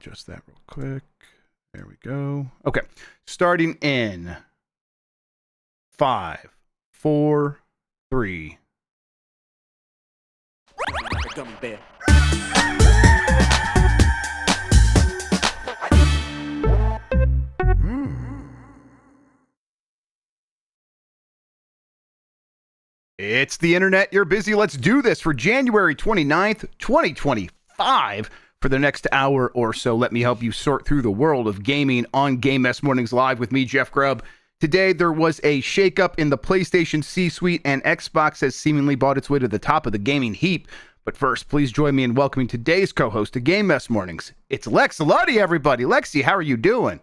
adjust that real quick. There we go. Okay. Starting in 5, 4, 3. Gummy bear. It's the internet. You're busy. Let's do this for January 29th, 2025. For the next hour or so, let me help you sort through the world of gaming on Game Mess Mornings Live with me, Jeff Grubb. Today, there was a shakeup in the PlayStation C-suite, and Xbox has seemingly bought its way to the top of the gaming heap. But first, please join me in welcoming today's co-host of Game Mess Mornings. It's Lexi Luddy, everybody. Lexi, how are you doing?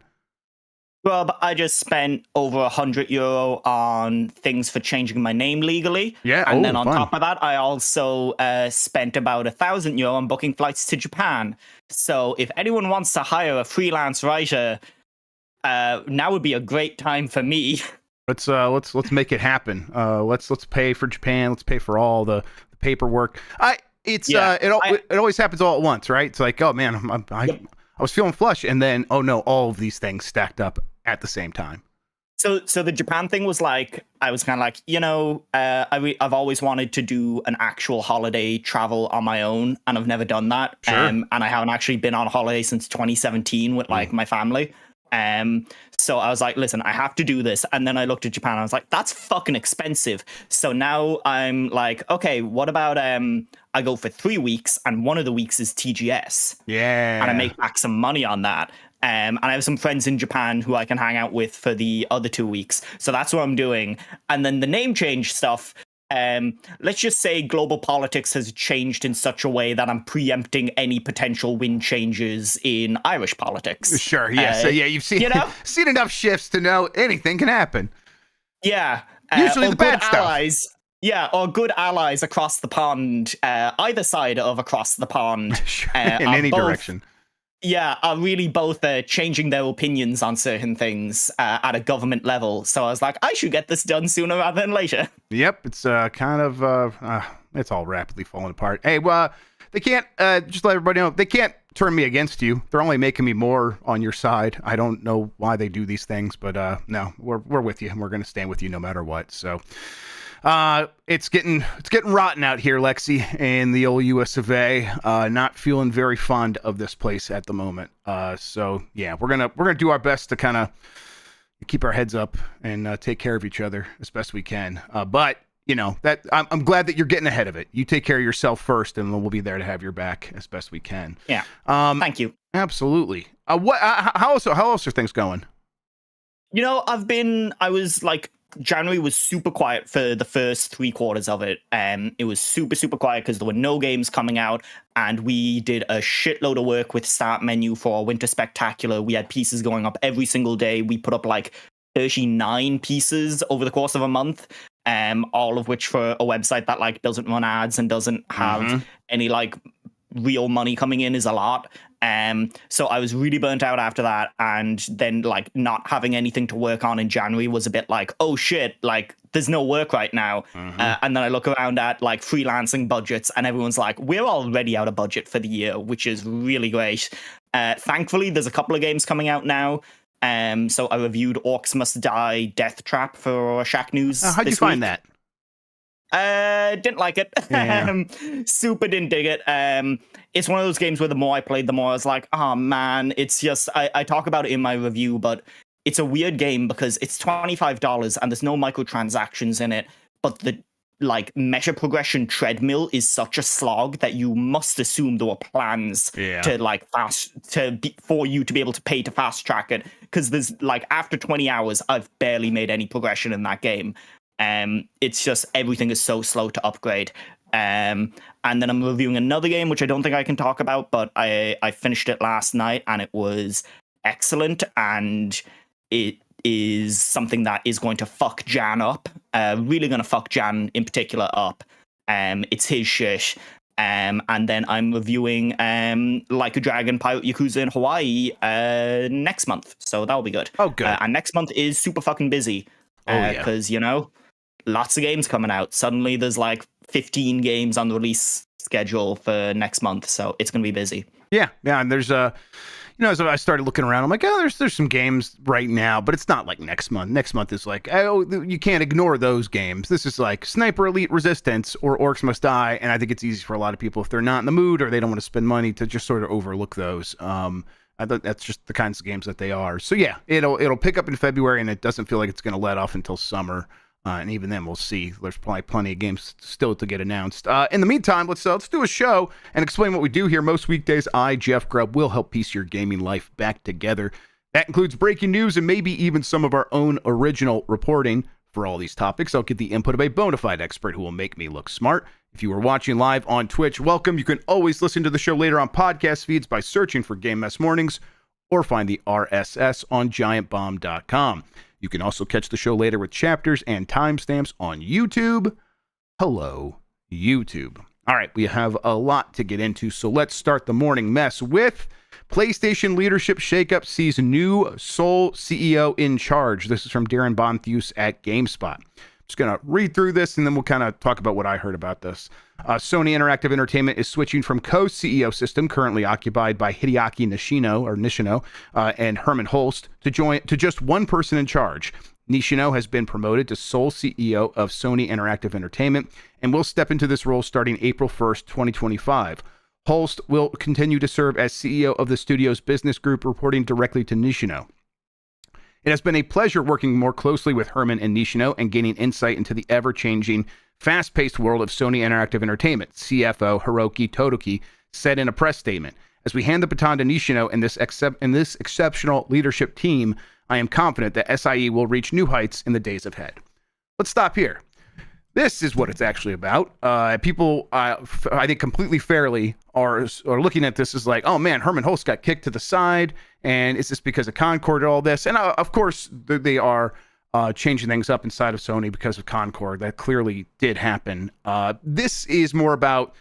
Grubb, I just spent over €100 on things for changing my name legally. Yeah, and then on fun. top of that, I also spent about €1,000 on booking flights to Japan. So if anyone wants to hire a freelance writer, now would be a great time for me. Let's make it happen. Let's pay for Japan. Let's pay for all the paperwork. It always happens all at once, right? It's like, oh man, I was feeling flush, and then oh no, all of these things stacked up at the same time. So the Japan thing was like, I was kind of like, I've always wanted to do an actual holiday travel on my own, and I've never done that. Sure. And I haven't actually been on holiday since 2017 with like my family. So I was like, listen, I have to do this. And then I looked at Japan, and I was like, that's fucking expensive. So now I'm like, okay, what about I go for 3 weeks, and one of the weeks is TGS. Yeah. And I make back some money on that. And I have some friends in Japan who I can hang out with for the other 2 weeks. So that's what I'm doing. And then the name change stuff, let's just say global politics has changed in such a way that I'm preempting any potential wind changes in Irish politics. Sure, yeah. So yeah, you've seen, seen enough shifts to know anything can happen. Yeah. Usually the bad allies, stuff. Yeah, or good allies across the pond, either side of across the pond. Sure, in any direction. Yeah, are really both changing their opinions on certain things at a government level. So I was like, I should get this done sooner rather than later. Yep, it's kind of, it's all rapidly falling apart. Hey, well, they can't, just let everybody know, they can't turn me against you. They're only making me more on your side. I don't know why they do these things, but no, we're with you, and we're going to stand with you no matter what. So it's getting rotten out here, Lexi, in the old US of A. Not feeling very fond of this place at the moment. So yeah, we're gonna do our best to kind of keep our heads up and take care of each other as best we can. But you know that I'm glad that you're getting ahead of it. You take care of yourself first, and we'll be there to have your back as best we can. Yeah. Thank you. Absolutely. How else are things going? I was like, January was super quiet for the first 3 quarters of it. It was super, super quiet because there were no games coming out, and we did a shitload of work with Start Menu for our Winter Spectacular. We had pieces going up every single day. We put up like 39 pieces over the course of a month, all of which for a website that like doesn't run ads and doesn't have any like real money coming in is a lot. So I was really burnt out after that, and then like not having anything to work on in January was a bit like, oh shit, like there's no work right now. And then I look around at like freelancing budgets, and everyone's like, we're already out of budget for the year, which is really great. Thankfully, there's a couple of games coming out now. So I reviewed Orcs Must Die Death Trap for Shack News. How'd you find that? Didn't like it. Yeah. Super didn't dig it. It's one of those games where the more I played, the more I was like, oh man, it's just, I talk about it in my review, but it's a weird game because it's $25 and there's no microtransactions in it, but the like measure progression treadmill is such a slog that you must assume there were plans to like for you to be able to pay to fast track it. Because there's like, after 20 hours, I've barely made any progression in that game. It's just everything is so slow to upgrade. And then I'm reviewing another game, which I don't think I can talk about, but I finished it last night, and it was excellent, and it is something that is going to fuck Jan up. Really going to fuck Jan in particular up. It's his shit. And then I'm reviewing Like a Dragon Pirate Yakuza in Hawaii next month, so that'll be good. Oh, good. And next month is super fucking busy. Because, lots of games coming out. Suddenly there's like 15 games on the release schedule for next month, so it's going to be busy. Yeah, and there's so I started looking around. I'm like, oh, there's some games right now, but it's not like next month. Next month is like, oh, you can't ignore those games. This is like Sniper Elite Resistance or Orcs Must Die, and I think it's easy for a lot of people if they're not in the mood or they don't want to spend money to just sort of overlook those. I thought that's just the kinds of games that they are. So yeah, it'll pick up in February, and it doesn't feel like it's going to let off until summer. And even then, we'll see. There's probably plenty of games still to get announced. In the meantime, let's do a show and explain what we do here. Most weekdays, I, Jeff Grubb, will help piece your gaming life back together. That includes breaking news and maybe even some of our own original reporting. For all these topics, I'll get the input of a bona fide expert who will make me look smart. If you are watching live on Twitch, welcome. You can always listen to the show later on podcast feeds by searching for Game Mess Mornings or find the RSS on giantbomb.com. You can also catch the show later with chapters and timestamps on YouTube. Hello, YouTube. All right, we have a lot to get into, so let's start the morning mess with PlayStation leadership shakeup sees new sole CEO in charge. This is from Darren Bontheus at GameSpot. Just going to read through this, and then we'll kind of talk about what I heard about this. Sony Interactive Entertainment is switching from co-CEO system, currently occupied by Hideaki Nishino and Herman Holz, to just one person in charge. Nishino has been promoted to sole CEO of Sony Interactive Entertainment and will step into this role starting April 1st, 2025. Holst will continue to serve as CEO of the studio's business group, reporting directly to Nishino. It has been a pleasure working more closely with Herman and Nishino and gaining insight into the ever-changing, fast-paced world of Sony Interactive Entertainment, CFO Hiroki Totoki said in a press statement. As we hand the baton to Nishino and this exceptional leadership team, I am confident that SIE will reach new heights in the days ahead. Let's stop here. This is what it's actually about. People, I think completely fairly, are looking at this as like, oh man, Herman Holz got kicked to the side, and is this because of Concord and all this? And of course, they are changing things up inside of Sony because of Concord. That clearly did happen. This is more about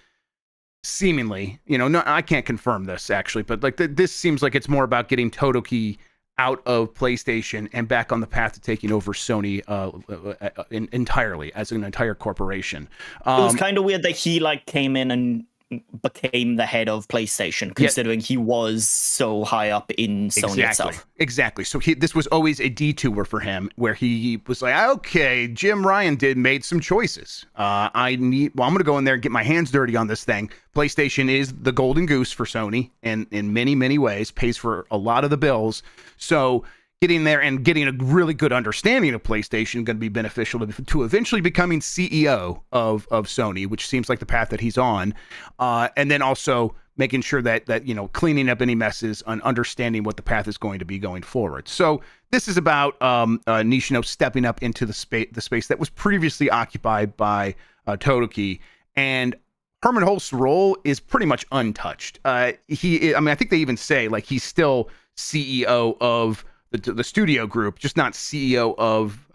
seemingly, no, I can't confirm this actually, but like this seems like it's more about getting Totoki out of PlayStation and back on the path to taking over Sony entirely as an entire corporation. It was kind of weird that he came in and became the head of PlayStation, considering he was so high up in Sony itself. Exactly. So this was always a detour for him, where he was like, okay, Jim Ryan made some choices. I'm going to go in there and get my hands dirty on this thing. PlayStation is the golden goose for Sony, and in many, many ways pays for a lot of the bills. So getting there and getting a really good understanding of PlayStation is going to be beneficial to eventually becoming CEO of Sony, which seems like the path that he's on. And then also making sure that cleaning up any messes and understanding what the path is going to be going forward. So this is about Nishino stepping up into the space that was previously occupied by Totoki, and Herman Holz's role is pretty much untouched. I think they even say he's still CEO of the studio group, just not CEO of,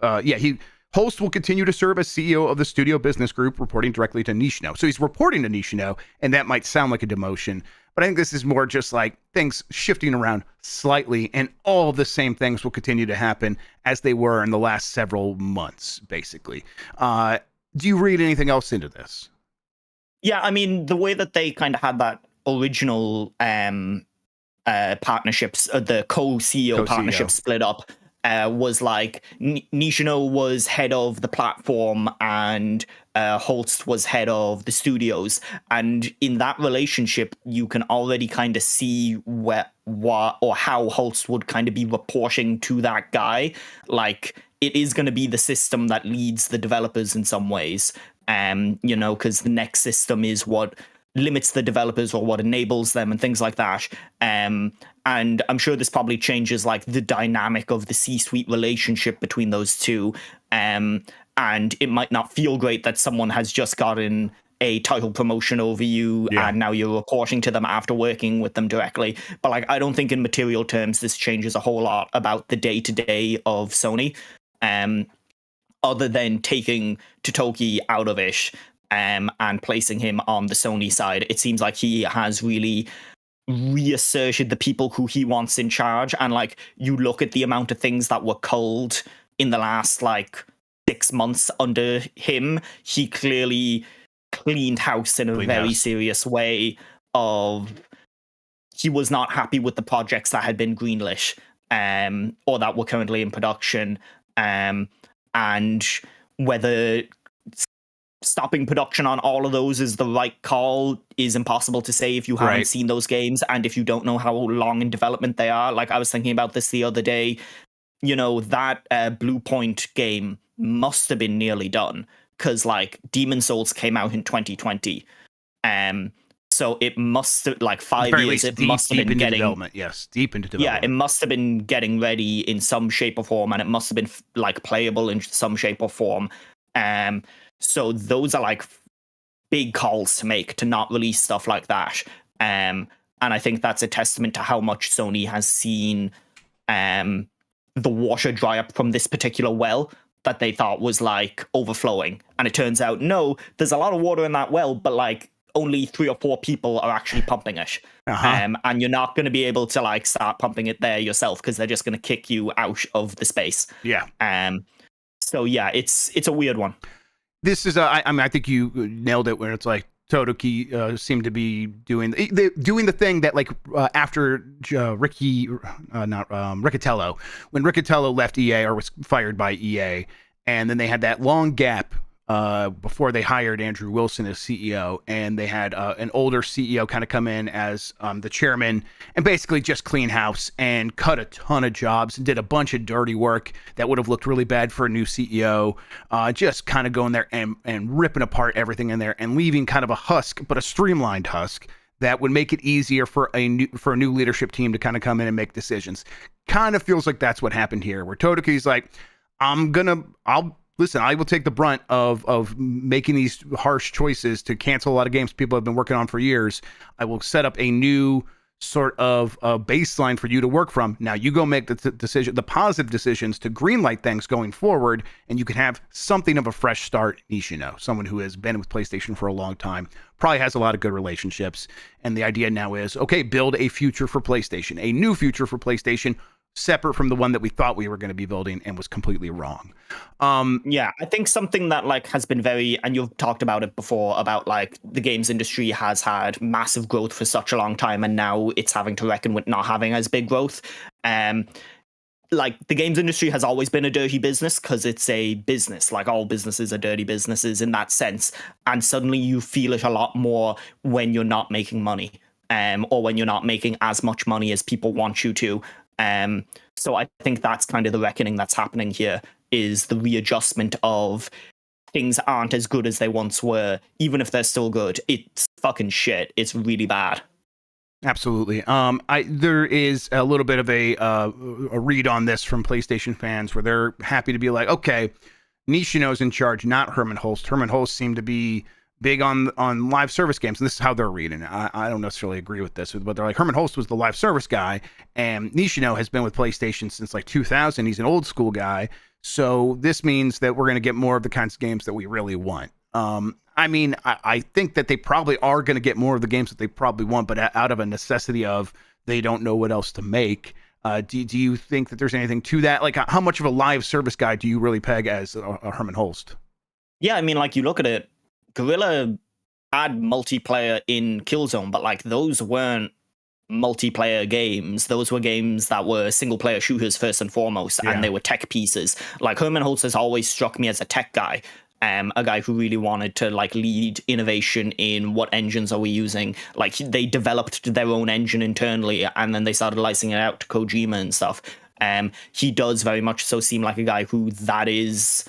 Holst will continue to serve as CEO of the studio business group, reporting directly to Nishino. So he's reporting to Nishino, and that might sound like a demotion, but I think this is more just like things shifting around slightly, and all of the same things will continue to happen as they were in the last several months, basically. Do you read anything else into this? Yeah, I mean, the way that they kind of had that original partnerships, the co-CEO partnership split up, was like Nishino was head of the platform and Holst was head of the studios, and in that relationship you can already kind of see how Holst would kind of be reporting to that guy. Like, it is going to be the system that leads the developers in some ways, because the next system is what limits the developers or what enables them and things like that. And I'm sure this probably changes the dynamic of the C-suite relationship between those two. And it might not feel great that someone has just gotten a title promotion over you and now you're reporting to them after working with them directly. But I don't think in material terms this changes a whole lot about the day-to-day of Sony, other than taking Totoki out of it and placing him on the Sony side. It seems like he has really reasserted the people who he wants in charge. And you look at the amount of things that were culled in the last 6 months under him, he clearly cleaned house in a very serious way of he was not happy with the projects that had been greenlit or that were currently in production, and whether stopping production on all of those is the right call is impossible to say if you haven't seen those games and if you don't know how long in development they are. Like, I was thinking about this the other day. You know, that Blue Point game must have been nearly done, because like Demon Souls came out in 2020. So it must have, like, 5 years, it must have been getting development. Yes, deep into development. Yeah, it must have been getting ready in some shape or form, and it must have been like playable in some shape or form. So those are like big calls to make, to not release stuff like that. And I think that's a testament to how much Sony has seen the water dry up from this particular well that they thought was like overflowing. And it turns out, no, there's a lot of water in that well, but like only 3 or 4 people are actually pumping it. And you're not going to be able to like start pumping it there yourself, because they're just going to kick you out of the space. Yeah. So yeah, it's a weird one. This is, I mean, I think you nailed it, where it's like Todoki seemed to be doing the thing that, like, after Riccatello, when Riccatello left EA or was fired by EA, and then they had that long gap before they hired Andrew Wilson as CEO, and they had an older CEO kind of come in as the chairman and basically just clean house and cut a ton of jobs and did a bunch of dirty work that would have looked really bad for a new CEO, just kind of going there and ripping apart everything in there and leaving kind of a husk, but a streamlined husk that would make it easier for a new leadership team to kind of come in and make decisions. Kind of feels like that's what happened here, where Todoki's like, listen, I will take the brunt of making these harsh choices to cancel a lot of games people have been working on for years. I will set up a new sort of baseline for you to work from. Now you go make the positive decisions to greenlight things going forward, and you can have something of a fresh start. Nishino, someone who has been with PlayStation for a long time, probably has a lot of good relationships. And the idea now is, okay, build a future for PlayStation, a new future for PlayStation, separate from the one that we thought we were going to be building and was completely wrong. Yeah, I think something that like has been very, and you've talked about it before, about like the games industry has had massive growth for such a long time, and now it's having to reckon with not having as big growth. Like the games industry has always been a dirty business because it's a business. Like all businesses are dirty businesses in that sense. And suddenly you feel it a lot more when you're not making money, or when you're not making as much money as people want you to. So I think that's kind of the reckoning that's happening here, is the readjustment of things aren't as good as they once were, even if they're still good. It's fucking shit. It's really bad. Absolutely. There is a little bit of a read on this from PlayStation fans where they're happy to be like, okay, Nishino's in charge, not Herman Holz. Herman Holz seemed to be big on live service games, and this is how they're reading it. I don't necessarily agree with this, but they're like, Herman Holz was the live service guy, and Nishino has been with PlayStation since like 2000. He's an old school guy, so this means that we're going to get more of the kinds of games that we really want. I mean, I think that they probably are going to get more of the games that they probably want, but out of a necessity of they don't know what else to make. Do you think that there's anything to that? Like, how much of a live service guy do you really peg as a Herman Holst? Yeah, I mean, like, you look at it, Guerrilla had multiplayer in Killzone, but like those weren't multiplayer games. Those were games that were single player shooters first and foremost, and they were tech pieces. Like Herman Holz has always struck me as a tech guy, a guy who really wanted to like lead innovation in what engines are we using. Like they developed their own engine internally, and then they started licensing it out to Kojima and stuff. He does very much so seem like a guy who that is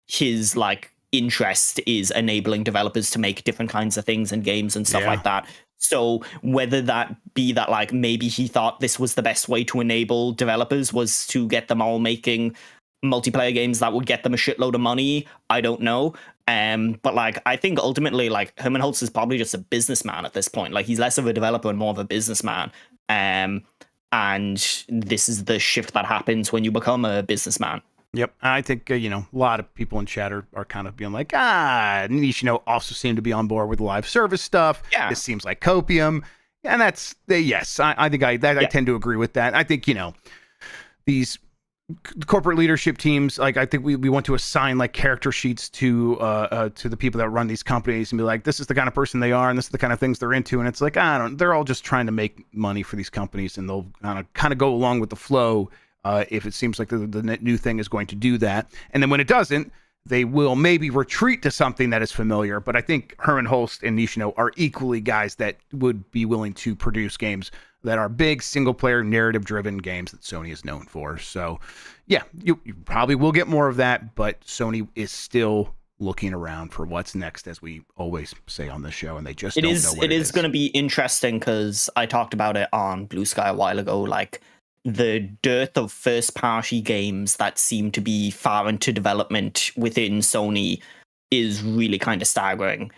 his like interest, is enabling developers to make different kinds of things and games and stuff like that. So whether that be that like maybe he thought this was the best way to enable developers was to get them all making multiplayer games that would get them a shitload of money, I don't know. But like I think ultimately like Herman Holz is probably just a businessman at this point. Like he's less of a developer and more of a businessman. And this is the shift that happens when you become a businessman. Yep. I think, a lot of people in chat are kind of being like, Nishino also seemed to be on board with live service stuff. Yeah. This seems like copium. And that's, yes, I think I tend to agree with that. I think, these corporate leadership teams, like I think we want to assign like character sheets to the people that run these companies and be like, this is the kind of person they are and this is the kind of things they're into, and it's like, they're all just trying to make money for these companies, and they'll kind of go along with the flow if it seems like the new thing is going to do that, and then when it doesn't, they will maybe retreat to something that is familiar. But I think Herman Holz and Nishino are equally guys that would be willing to produce games that are big, single-player, narrative-driven games that Sony is known for. So, yeah, you probably will get more of that, but Sony is still looking around for what's next, as we always say on this show, and they just don't know what it is. It is going to be interesting, because I talked about it on Blue Sky a while ago, like, the dearth of first-party games that seem to be far into development within Sony is really kind of staggering.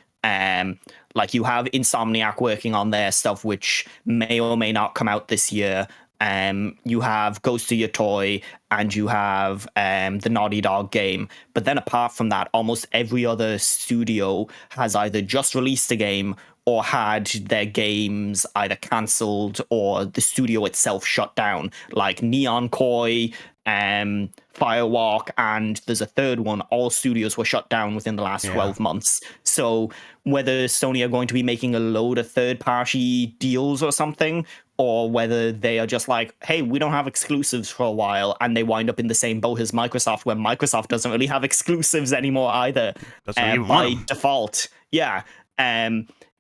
Like, you have Insomniac working on their stuff, which may or may not come out this year. You have Ghost of Your Toy, and you have the Naughty Dog game. But then apart from that, almost every other studio has either just released a game or had their games either cancelled or the studio itself shut down. Like Neon Koi, Firewalk, and there's a third one. All studios were shut down within the last 12 months. So whether Sony are going to be making a load of third-party deals or something, or whether they are just like, hey, we don't have exclusives for a while, and they wind up in the same boat as Microsoft, where Microsoft doesn't really have exclusives anymore either. That's what you by want. default. Yeah.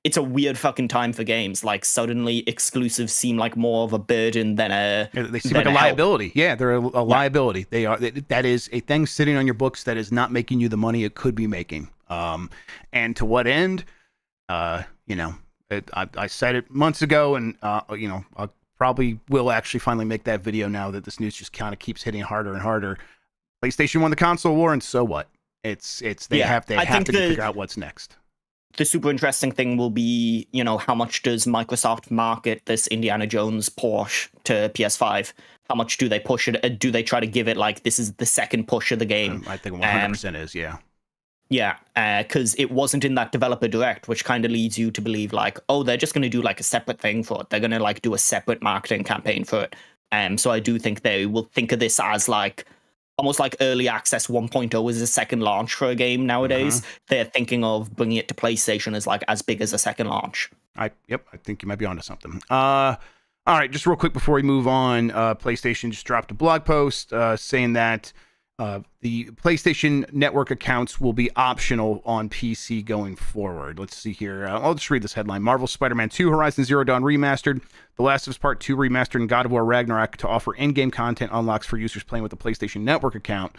It's a weird fucking time for games. Like, suddenly exclusives seem like more of a burden than they seem like a liability. Yeah, they're a liability. They are. That is a thing sitting on your books that is not making you the money it could be making. And to what end? I said it months ago, and I probably will actually finally make that video now that this news just kind of keeps hitting harder and harder. PlayStation won the console war, and so what? They have to figure out what's next. The super interesting thing will be, how much does Microsoft market this Indiana Jones Porsche to PS5? How much do they push it? Do they try to give it like this is the second push of the game? I think 100% is, yeah. Yeah, because it wasn't in that developer direct, which kind of leads you to believe like, oh, they're just going to do like a separate thing for it. They're going to like do a separate marketing campaign for it. So I do think they will think of this as like almost like early access 1.0 is a second launch for a game nowadays. They're thinking of bringing it to PlayStation as like as big as a second launch. I think you might be onto something. All right, just real quick before we move on, PlayStation just dropped a blog post saying that the PlayStation Network accounts will be optional on PC going forward. Let's see here. I'll just read this headline. Marvel's Spider-Man 2, Horizon Zero Dawn Remastered, The Last of Us Part 2 Remastered, and God of War Ragnarok to offer in-game content unlocks for users playing with the PlayStation Network account.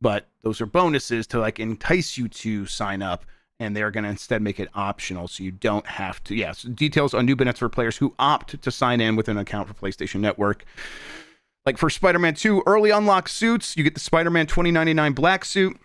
But those are bonuses to like entice you to sign up, and they're going to instead make it optional so you don't have to. Yeah, so details on new benefits for players who opt to sign in with an account for PlayStation Network. Like for Spider-Man 2, early unlock suits, you get the Spider-Man 2099 black suit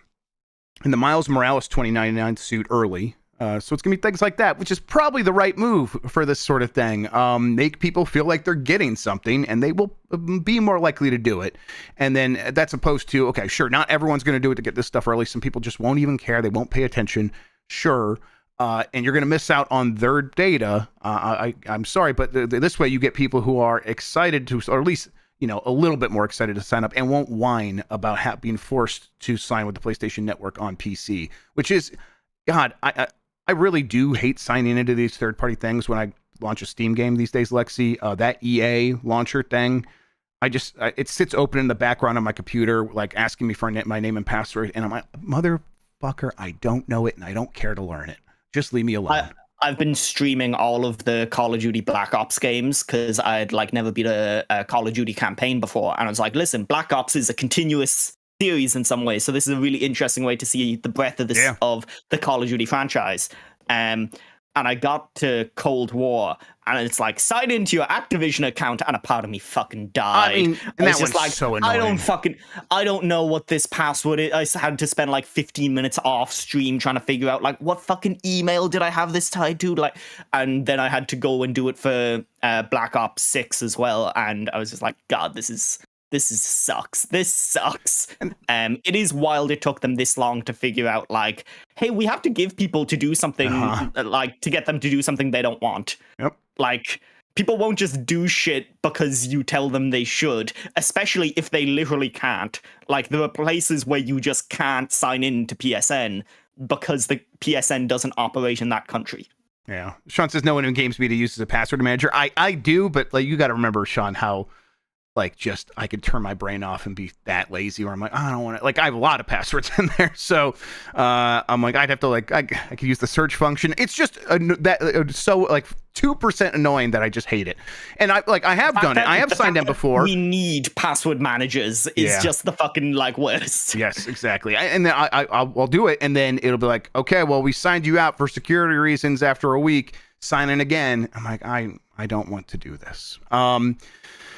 and the Miles Morales 2099 suit early. So it's going to be things like that, which is probably the right move for this sort of thing. Make people feel like they're getting something, and they will be more likely to do it. And then that's opposed to, okay, sure, not everyone's going to do it to get this stuff early. Some people just won't even care. They won't pay attention. Sure. And you're going to miss out on their data. I'm sorry, but this way you get people who are excited to, or at least a little bit more excited to sign up and won't whine about being forced to sign with the PlayStation Network on PC, which is, God, I really do hate signing into these third-party things when I launch a Steam game these days, Lexi. That EA launcher thing, it sits open in the background on my computer, like asking me for my name and password, and I'm like, motherfucker, I don't know it and I don't care to learn it. Just leave me alone. I've been streaming all of the Call of Duty Black Ops games because I'd like never beat a Call of Duty campaign before. And I was like, listen, Black Ops is a continuous series in some ways. So this is a really interesting way to see the breadth of of the Call of Duty franchise. And I got to Cold War, and it's like, sign into your Activision account, and a part of me fucking died. I mean, and that was like, so annoying. I don't know what this password is. I had to spend like 15 minutes off stream trying to figure out like what fucking email did I have this tied to, like, and then I had to go and do it for Black Ops 6 as well, and I was just like, God, this sucks. This sucks. It is wild it took them this long to figure out, like, hey, we have to give people to do something, like, to get them to do something they don't want. Yep. Like, people won't just do shit because you tell them they should, especially if they literally can't. Like, there are places where you just can't sign in to PSN because the PSN doesn't operate in that country. Yeah. Sean says no one in Games Media uses a password manager. I do, but like you got to remember, Sean, how like just I could turn my brain off and be that lazy where I'm like, I don't want to, like I have a lot of passwords in there. So I'm like, I'd have to like, I could use the search function. It's just so like 2% annoying that I just hate it. And I have done it. I have signed in before. We need password managers is just the fucking like worst. Yes, exactly. And then I'll do it. And then it'll be like, okay, well, we signed you out for security reasons after a week. Sign in again. I'm like, I don't want to do this.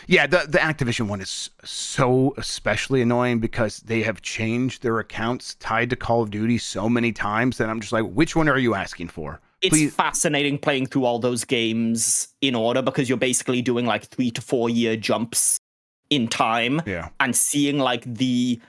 Yeah, the Activision one is so especially annoying because they have changed their accounts tied to Call of Duty so many times that I'm just like, which one are you asking for? It's fascinating playing through all those games in order because you're basically doing like 3 to 4 year jumps in time and seeing like the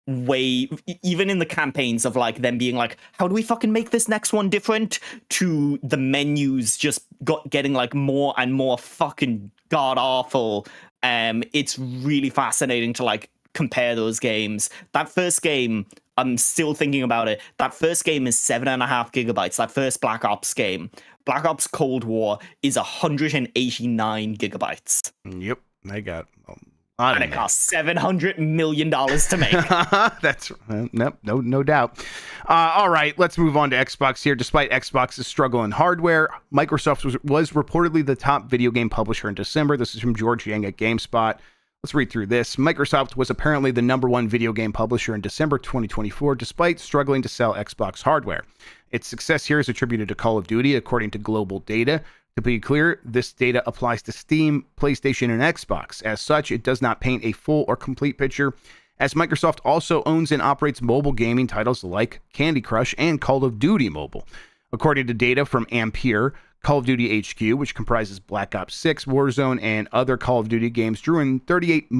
way, even in the campaigns of like them being like, how do we fucking make this next one different, to the menus just getting like more and more fucking god awful. It's really fascinating to like compare those games. That first game, I'm still thinking about it. That first game is 7.5 gigabytes. That first Black Ops game, Black Ops Cold War, is 189 gigabytes. Yep, I got. And it cost $700 million to make. That's no doubt. All right, let's move on to Xbox here. Despite Xbox's struggle in hardware, Microsoft was reportedly the top video game publisher in December. This is from George Yang at GameSpot. Let's read through this. Microsoft was apparently the #1 video game publisher in December 2024, despite struggling to sell Xbox hardware. Its success here is attributed to Call of Duty, according to global data. To be clear, this data applies to Steam, PlayStation, and Xbox. As such, it does not paint a full or complete picture, as Microsoft also owns and operates mobile gaming titles like Candy Crush and Call of Duty Mobile. According to data from Ampere, Call of Duty HQ, which comprises Black Ops 6, Warzone, and other Call of Duty games, drew in 38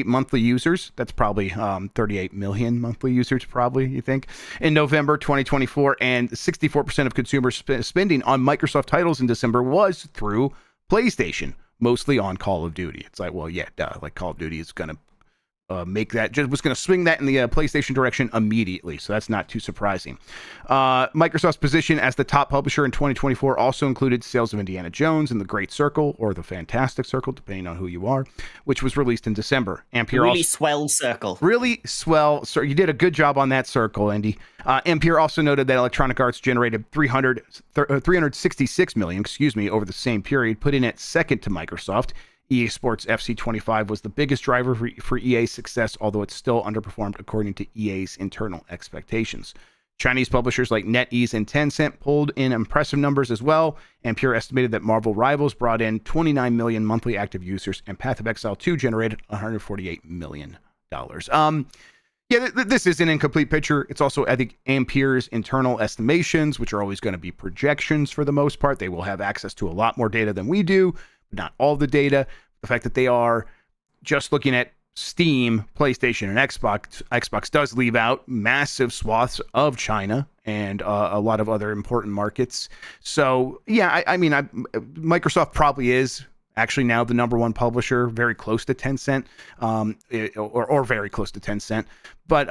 monthly users. That's probably 38 million monthly users, probably, you think, in November 2024. And 64% of consumer spending on Microsoft titles in December was through PlayStation, mostly on Call of Duty. It's like, well, yeah, duh. Like Call of Duty is going to was going to swing that in the PlayStation direction immediately, so that's not too surprising. Microsoft's position as the top publisher in 2024 also included sales of Indiana Jones and The Great Circle, or The Fantastic Circle, depending on who you are, which was released in December. Ampere really swell circle. Really swell. So you did a good job on that circle, Andy. Ampere also noted that Electronic Arts generated 366 million, over the same period, putting it second to Microsoft. EA Sports FC 25 was the biggest driver for EA's success, although it still underperformed according to EA's internal expectations. Chinese publishers like NetEase and Tencent pulled in impressive numbers as well. Ampere estimated that Marvel Rivals brought in 29 million monthly active users, and Path of Exile 2 generated $148 million. This is an incomplete picture. It's also, I think, Ampere's internal estimations, which are always going to be projections for the most part. They will have access to a lot more data than we do, not all the data. The fact that they are just looking at Steam, PlayStation, and Xbox does leave out massive swaths of China and a lot of other important markets. So, yeah, Microsoft probably is actually now the #1 publisher, very close to Tencent, or very close to Tencent. But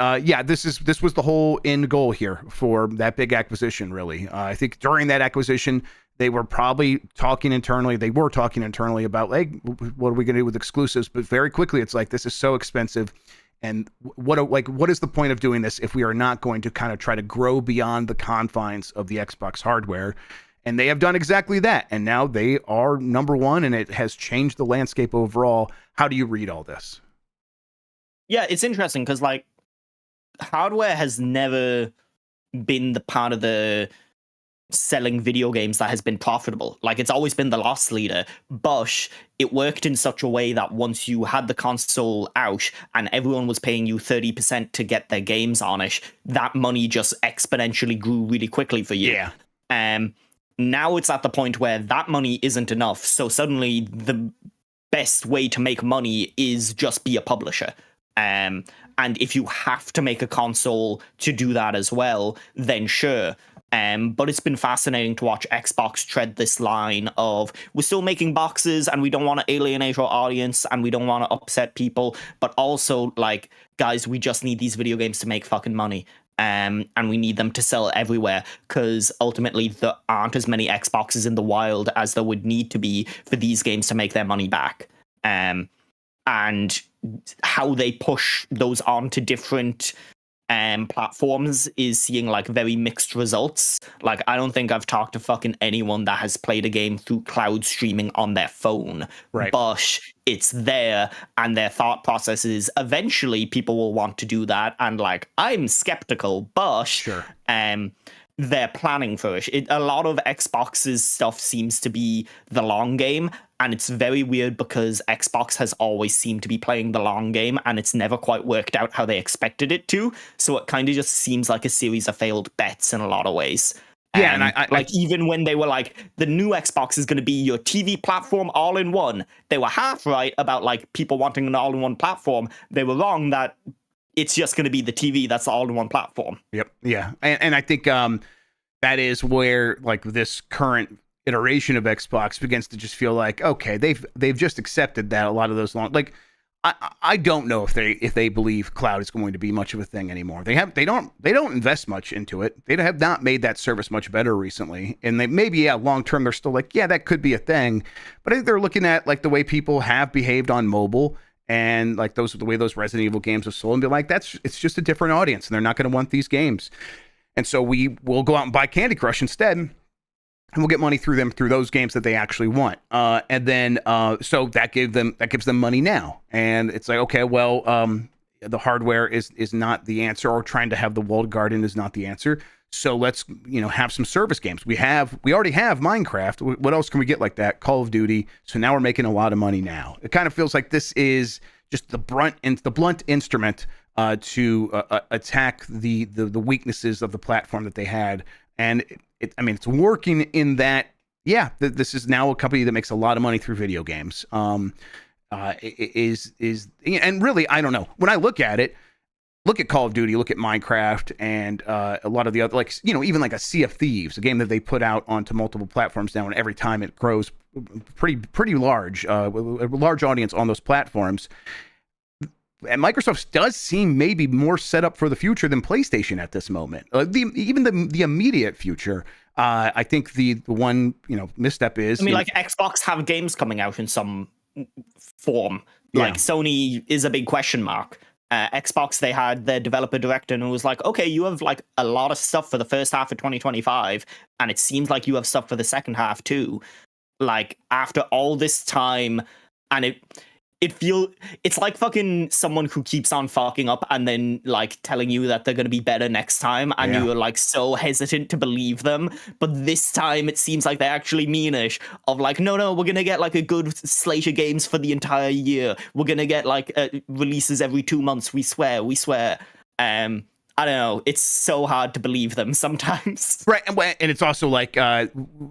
this was the whole end goal here for that big acquisition, really. I think during that acquisition, they were probably talking internally. They were talking internally about, like, what are we going to do with exclusives? But very quickly, it's like, this is so expensive. And what is the point of doing this if we are not going to kind of try to grow beyond the confines of the Xbox hardware? And they have done exactly that. And now they are #1, and it has changed the landscape overall. How do you read all this? Yeah, it's interesting because, like, hardware has never been the part of the selling video games that has been profitable. Like, it's always been the loss leader, but it worked in such a way that once you had the console out and everyone was paying you 30% to get their games on it, that money just exponentially grew really quickly for you. Yeah. Now it's at the point where that money isn't enough, so suddenly the best way to make money is just be a publisher. And if you have to make a console to do that as well, then sure. But it's been fascinating to watch Xbox tread this line of, we're still making boxes and we don't want to alienate our audience and we don't want to upset people, but also, like, guys, we just need these video games to make fucking money. And we need them to sell everywhere, because ultimately there aren't as many Xboxes in the wild as there would need to be for these games to make their money back. And how they push those onto different platforms is seeing like very mixed results. Like, I don't think I've talked to fucking anyone that has played a game through cloud streaming on their phone. Right. But it's there, and their thought process is eventually people will want to do that. And like, I'm skeptical, but Sure. They're planning for it. A lot of Xbox's stuff seems to be the long game, and it's very weird because Xbox has always seemed to be playing the long game, and it's never quite worked out how they expected it to. So it kind of just seems like a series of failed bets in a lot of ways. Yeah, and I even when they were like, the new Xbox is going to be your TV platform all in one, they were half right about like people wanting an all in one platform. They were wrong that it's just going to be the TV that's all in one platform. Yep. Yeah. And I think that is where like this current iteration of Xbox begins to just feel like, okay, they've just accepted that a lot of those like I don't know if they believe cloud is going to be much of a thing anymore. They don't invest much into it. They have not made that service much better recently. And they maybe long term they're still like, yeah, that could be a thing. But I think they're looking at like the way people have behaved on mobile. And like the way those Resident Evil games have sold, and be like, it's just a different audience, and they're not going to want these games. And so we will go out and buy Candy Crush instead, and we'll get money through those games that they actually want. And then so that gives them money now. And it's like, okay, well, the hardware is not the answer, or trying to have the walled garden is not the answer. So let's have some service games. We already have Minecraft. What else can we get like that? Call of Duty. So now we're making a lot of money now. It kind of feels like this is just the blunt instrument to attack the weaknesses of the platform that they had. And it's working in that. Yeah, this is now a company that makes a lot of money through video games. And really, I don't know. When I look at it. Look at Call of Duty, look at Minecraft, and a lot of the other, like, even like a Sea of Thieves, a game that they put out onto multiple platforms now, and every time it grows pretty large, a large audience on those platforms. And Microsoft does seem maybe more set up for the future than PlayStation at this moment. Even the immediate future. I think the one misstep is. Like Xbox have games coming out in some form. Like Sony is a big question mark. Xbox, they had their developer director who was like, okay, you have like a lot of stuff for the first half of 2025, and it seems like you have stuff for the second half too. Like, after all this time, and it's like fucking someone who keeps on fucking up and then like telling you that they're going to be better next time, and you're like so hesitant to believe them, but this time it seems like they're actually meanish of like, no, we're going to get like a good slate of games for the entire year. We're going to get like releases every 2 months. We swear. I don't know. It's so hard to believe them sometimes. Right. And it's also like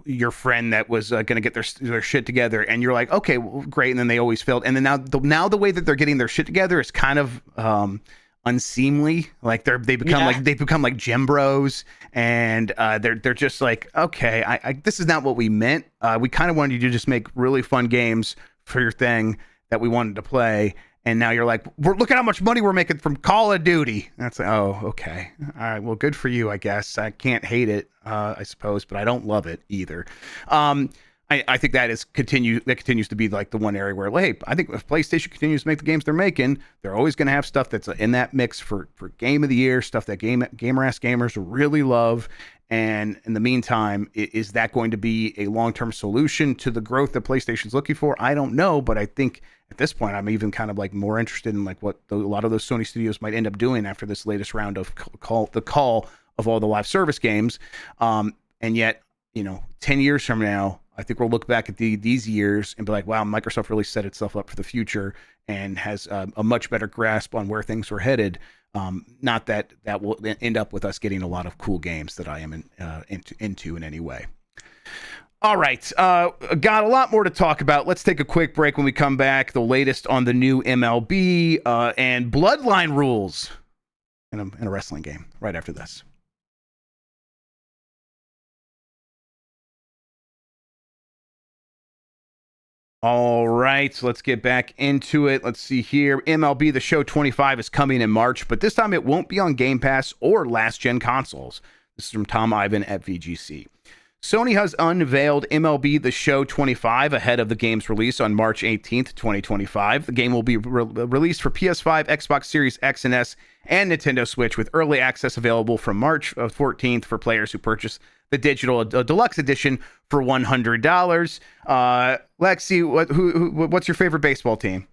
your friend that was going to get their shit together, and you're like, okay, well, great. And then they always failed. And then now the way that they're getting their shit together is kind of unseemly. Like they become like gem bros, and they're just like, okay, this is not what we meant. We kind of wanted you to just make really fun games for your thing that we wanted to play. And now you're like, look at how much money we're making from Call of Duty. That's like, oh, okay. All right. Well, good for you, I guess. I can't hate it, I suppose, but I don't love it either. I think that continues to be like the one area where, hey, I think if PlayStation continues to make the games they're making, they're always going to have stuff that's in that mix for Game of the Year, stuff that gamer-ass gamers really love. And in the meantime, is that going to be a long-term solution to the growth that PlayStation's looking for? I don't know, but I think at this point, I'm even kind of like more interested in like what a lot of those Sony studios might end up doing after this latest round of the call of all the live service games. And yet, 10 years from now, I think we'll look back at these years and be like, wow, Microsoft really set itself up for the future and has a much better grasp on where things are headed. Not that will end up with us getting a lot of cool games that I am into in any way. All right. Got a lot more to talk about. Let's take a quick break. When we come back, the latest on the new MLB and Bloodline rules in a wrestling game right after this. All right, so let's get back into it. Let's see here. MLB The Show 25 is coming in March, but this time it won't be on Game Pass or last-gen consoles. This is from Tom Ivan at VGC. Sony has unveiled MLB The Show 25 ahead of the game's release on March 18th, 2025. The game will be released for PS5, Xbox Series X and S, and Nintendo Switch, with early access available from March 14th for players who purchase the digital deluxe edition for $100. Lexi, what's your favorite baseball team?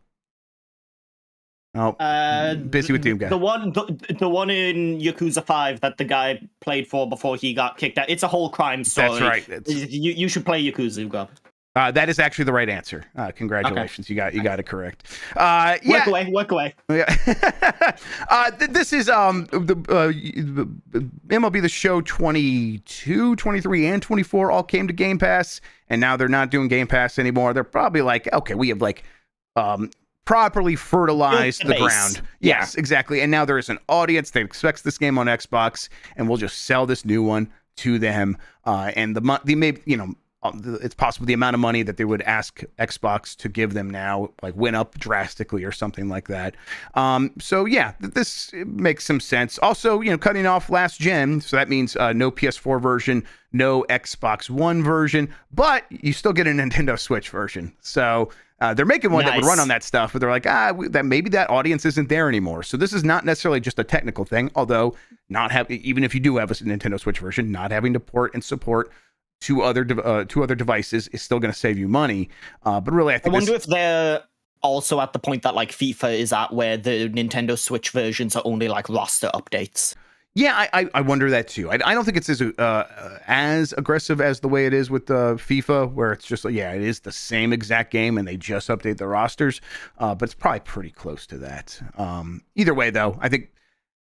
Oh, busy with Doom guy. The one in Yakuza 5 that the guy played for before he got kicked out. It's a whole crime story. That's right. You should play Yakuza, Grubb. That is actually the right answer. Congratulations, okay. You got it correct. Work away. Yeah. This is the MLB The Show 22, 23, and 24 all came to Game Pass, and now they're not doing Game Pass anymore. They're probably like, okay, we have properly fertilized the ground. Yes, exactly. And now there is an audience that expects this game on Xbox, and we'll just sell this new one to them. And it's possible the amount of money that they would ask Xbox to give them now went up drastically or something like that. So yeah, this makes some sense. Also, cutting off last gen, so that means no PS4 version, no Xbox One version, but you still get a Nintendo Switch version. So they're making one that would run on that stuff, but they're like, that maybe that audience isn't there anymore. So this is not necessarily just a technical thing, although even if you do have a Nintendo Switch version, not having to port and support two other devices is still going to save you money. But really, I wonder if they're also at the point that FIFA is at, where the Nintendo Switch versions are only roster updates. Yeah, I wonder that too. I don't think it's as aggressive as the way it is with FIFA, where it's just it is the same exact game and they just update the rosters. But it's probably pretty close to that. Either way, though, I think,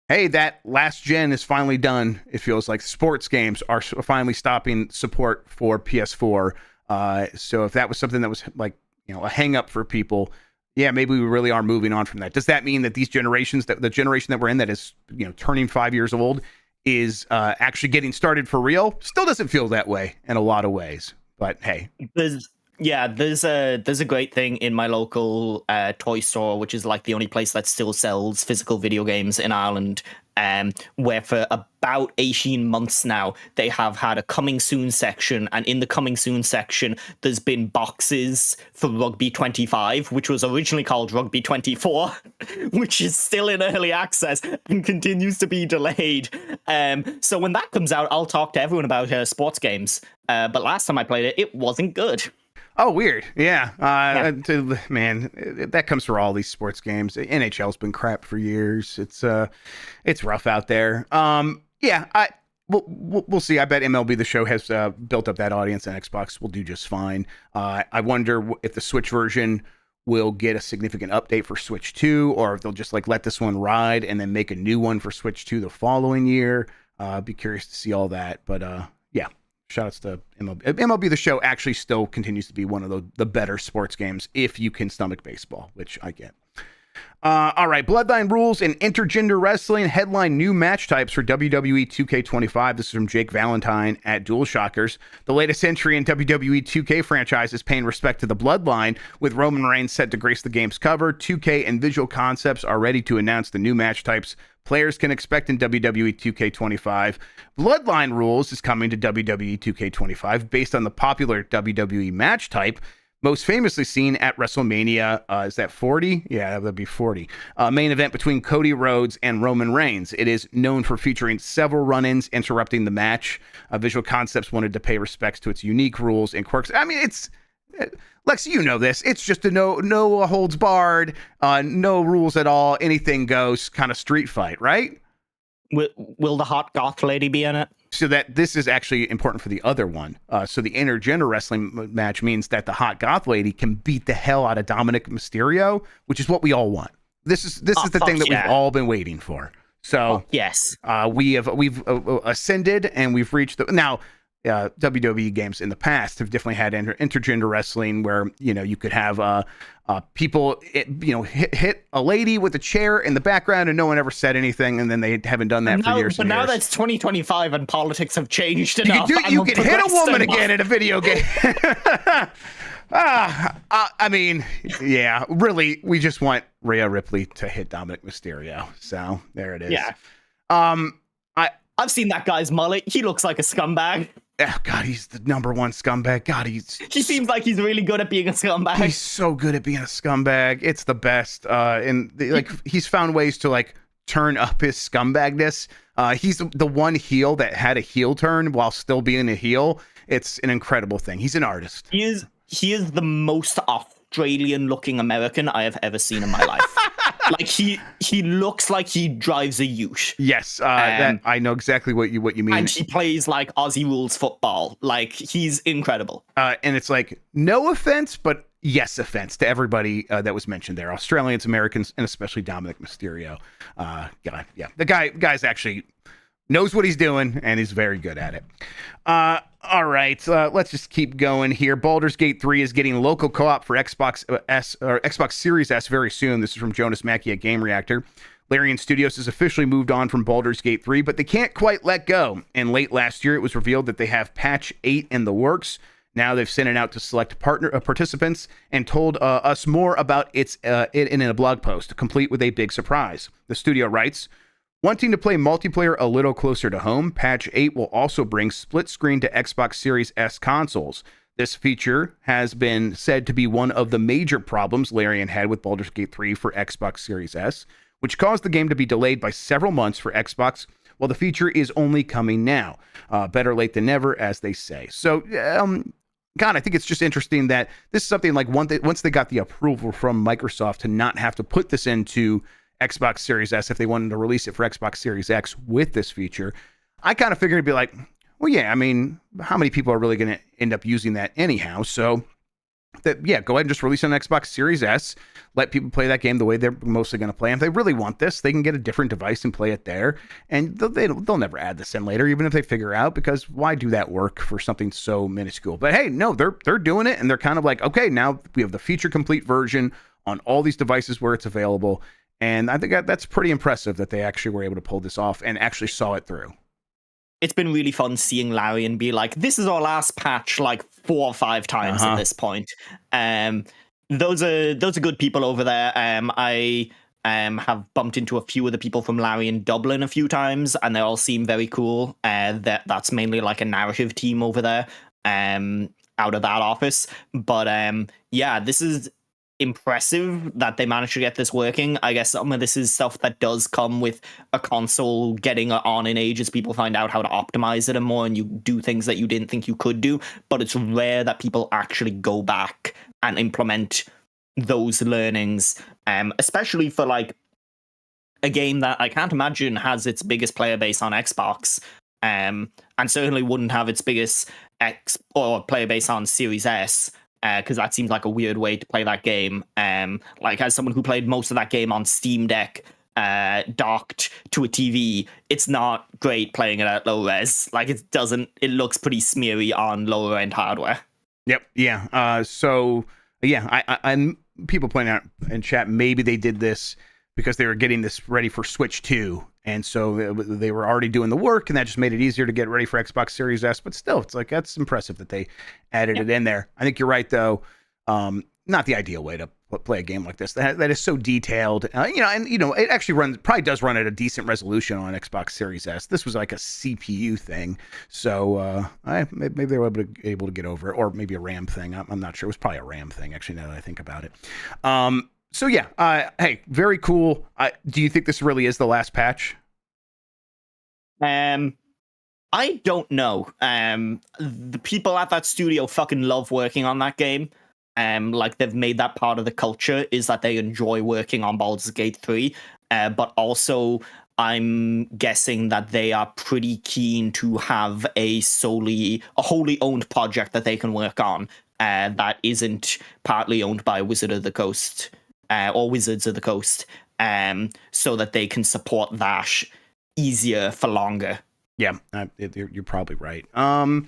hey, that last gen is finally done. It feels like sports games are finally stopping support for PS4. So if that was something that was a hang up for people, yeah, maybe we really are moving on from that. Does that mean that these generations, that the generation that we're in that is, turning 5 years old, is actually getting started for real? Still doesn't feel that way in a lot of ways. But hey. There's a great thing in my local toy store, which is the only place that still sells physical video games in Ireland, where for about 18 months now, they have had a coming soon section, and in the coming soon section, there's been boxes for Rugby 25, which was originally called Rugby 24, which is still in early access and continues to be delayed. So when that comes out, I'll talk to everyone about sports games. But last time I played it, it wasn't good. Oh, weird. Yeah. Man, that comes for all these sports games. NHL's been crap for years. It's rough out there. We'll see. I bet MLB The Show has built up that audience, and Xbox will do just fine. I wonder if the Switch version will get a significant update for Switch 2, or if they'll just let this one ride and then make a new one for Switch 2 the following year. I'd be curious to see all that. But yeah. Shoutouts to MLB. MLB The Show actually still continues to be one of the better sports games if you can stomach baseball, which I get. All right, Bloodline rules and intergender wrestling headline new match types for WWE 2K25. This is from Jake Valentine at Dual Shockers. The latest entry in WWE 2K franchise is paying respect to the Bloodline, with Roman Reigns set to grace the game's cover. 2K and Visual Concepts are ready to announce the new match types players can expect in WWE 2K25. Bloodline rules is coming to WWE 2K25 based on the popular WWE match type, most famously seen at WrestleMania, is that 40? Yeah, that would be 40. Main event between Cody Rhodes and Roman Reigns. It is known for featuring several run-ins interrupting the match. Visual Concepts wanted to pay respects to its unique rules and quirks. I mean, it's... Lex, you know this. It's just a no holds barred, no rules at all, anything goes kind of street fight, right? Will the hot goth lady be in it? So that this is actually important for the other one. So the intergender wrestling match means that the hot goth lady can beat the hell out of Dominic Mysterio, which is what we all want. This is the thing that we've all been waiting for. So yes, we've ascended and we've reached now. WWE games in the past have definitely had intergender wrestling where you could have people hit a lady with a chair in the background and no one ever said anything, and then they haven't done that for years. But now that's 2025 and politics have changed enough. You can hit a woman again in a video game. I mean, yeah, really, we just want Rhea Ripley to hit Dominic Mysterio. So there it is. Yeah. I've seen that guy's mullet. He looks like a scumbag. Oh, God, he's the number one scumbag. God, he seems like he's really good at being a scumbag. He's so good at being a scumbag. It's the best. He's found ways to like turn up his scumbagness. He's the one heel that had a heel turn while still being a heel. It's an incredible thing. He's an artist. He is the most Australian-looking American I have ever seen in my life. Like he looks like he drives a ute. Yes, that I know exactly what you mean. And he plays like Aussie rules football. Like he's incredible. And it's like no offense, but yes offense to everybody that was mentioned there: Australians, Americans, and especially Dominic Mysterio. The guy's actually knows what he's doing, and he's very good at it. All right, let's just keep going here. Baldur's Gate 3 is getting local co-op for Xbox S or Xbox Series S very soon. This is from Jonas Mackey at Game Reactor. Larian Studios has officially moved on from Baldur's Gate 3, but they can't quite let go. And late last year, it was revealed that they have patch 8 in the works. Now they've sent it out to select participants and told us more about it in a blog post, complete with a big surprise. The studio writes, wanting to play multiplayer a little closer to home, Patch 8 will also bring split screen to Xbox Series S consoles. This feature has been said to be one of the major problems Larian had with Baldur's Gate 3 for Xbox Series S, which caused the game to be delayed by several months for Xbox, while the feature is only coming now. Better late than never, as they say. So, God, I think it's just interesting that this is something like once they got the approval from Microsoft to not have to put this into Xbox Series S if they wanted to release it for Xbox Series X with this feature, I kind of figured it'd be like, well, yeah, I mean, how many people are really going to end up using that anyhow? So, go ahead and just release it on Xbox Series S. Let people play that game the way they're mostly going to play. And if they really want this, they can get a different device and play it there. And they'll never add this in later, even if they figure out, because why do that work for something so minuscule? But hey, no, they're doing it, and they're kind of like, okay, now we have the feature complete version on all these devices where it's available. And I think that's pretty impressive that they actually were able to pull this off and actually saw it through. It's been really fun seeing Larry and be like, this is our last patch like 4 or 5 times at this point. Those are good people over there. I have bumped into a few of the people from Larry in Dublin a few times, and they all seem very cool. That's mainly like a narrative team over there out of that office. But this is impressive that they managed to get this working. I guess some of this is stuff that does come with a console getting on in age as people find out how to optimize it and more, and you do things that you didn't think you could do. But it's rare that people actually go back and implement those learnings, especially for like a game that I can't imagine has its biggest player base on Xbox, and certainly wouldn't have its biggest player base on Series S. Because that seems like a weird way to play that game. Like as someone who played most of that game on Steam Deck, docked to a TV, it's not great playing it at low res. Like it looks pretty smeary on lower end hardware. Yep. Yeah. I people point out in chat, maybe they did this because they were getting this ready for Switch 2. And so they were already doing the work, and that just made it easier to get ready for Xbox Series S. But still, it's like, that's impressive that they added it in there. I think you're right, though. Not the ideal way to play a game like this. That is so detailed. It actually probably does run at a decent resolution on Xbox Series S. This was like a CPU thing. So maybe they were able to get over it, or maybe a RAM thing. I'm not sure. It was probably a RAM thing, actually, now that I think about it. Hey, very cool. Do you think this really is the last patch? I don't know. The people at that studio fucking love working on that game. Like they've made that part of the culture, is that they enjoy working on Baldur's Gate 3. But also, I'm guessing that they are pretty keen to have a wholly owned project that they can work on that isn't partly owned by Wizard of the Coast. Or Wizards of the Coast, so that they can support that easier for longer. Yeah, you're probably right. All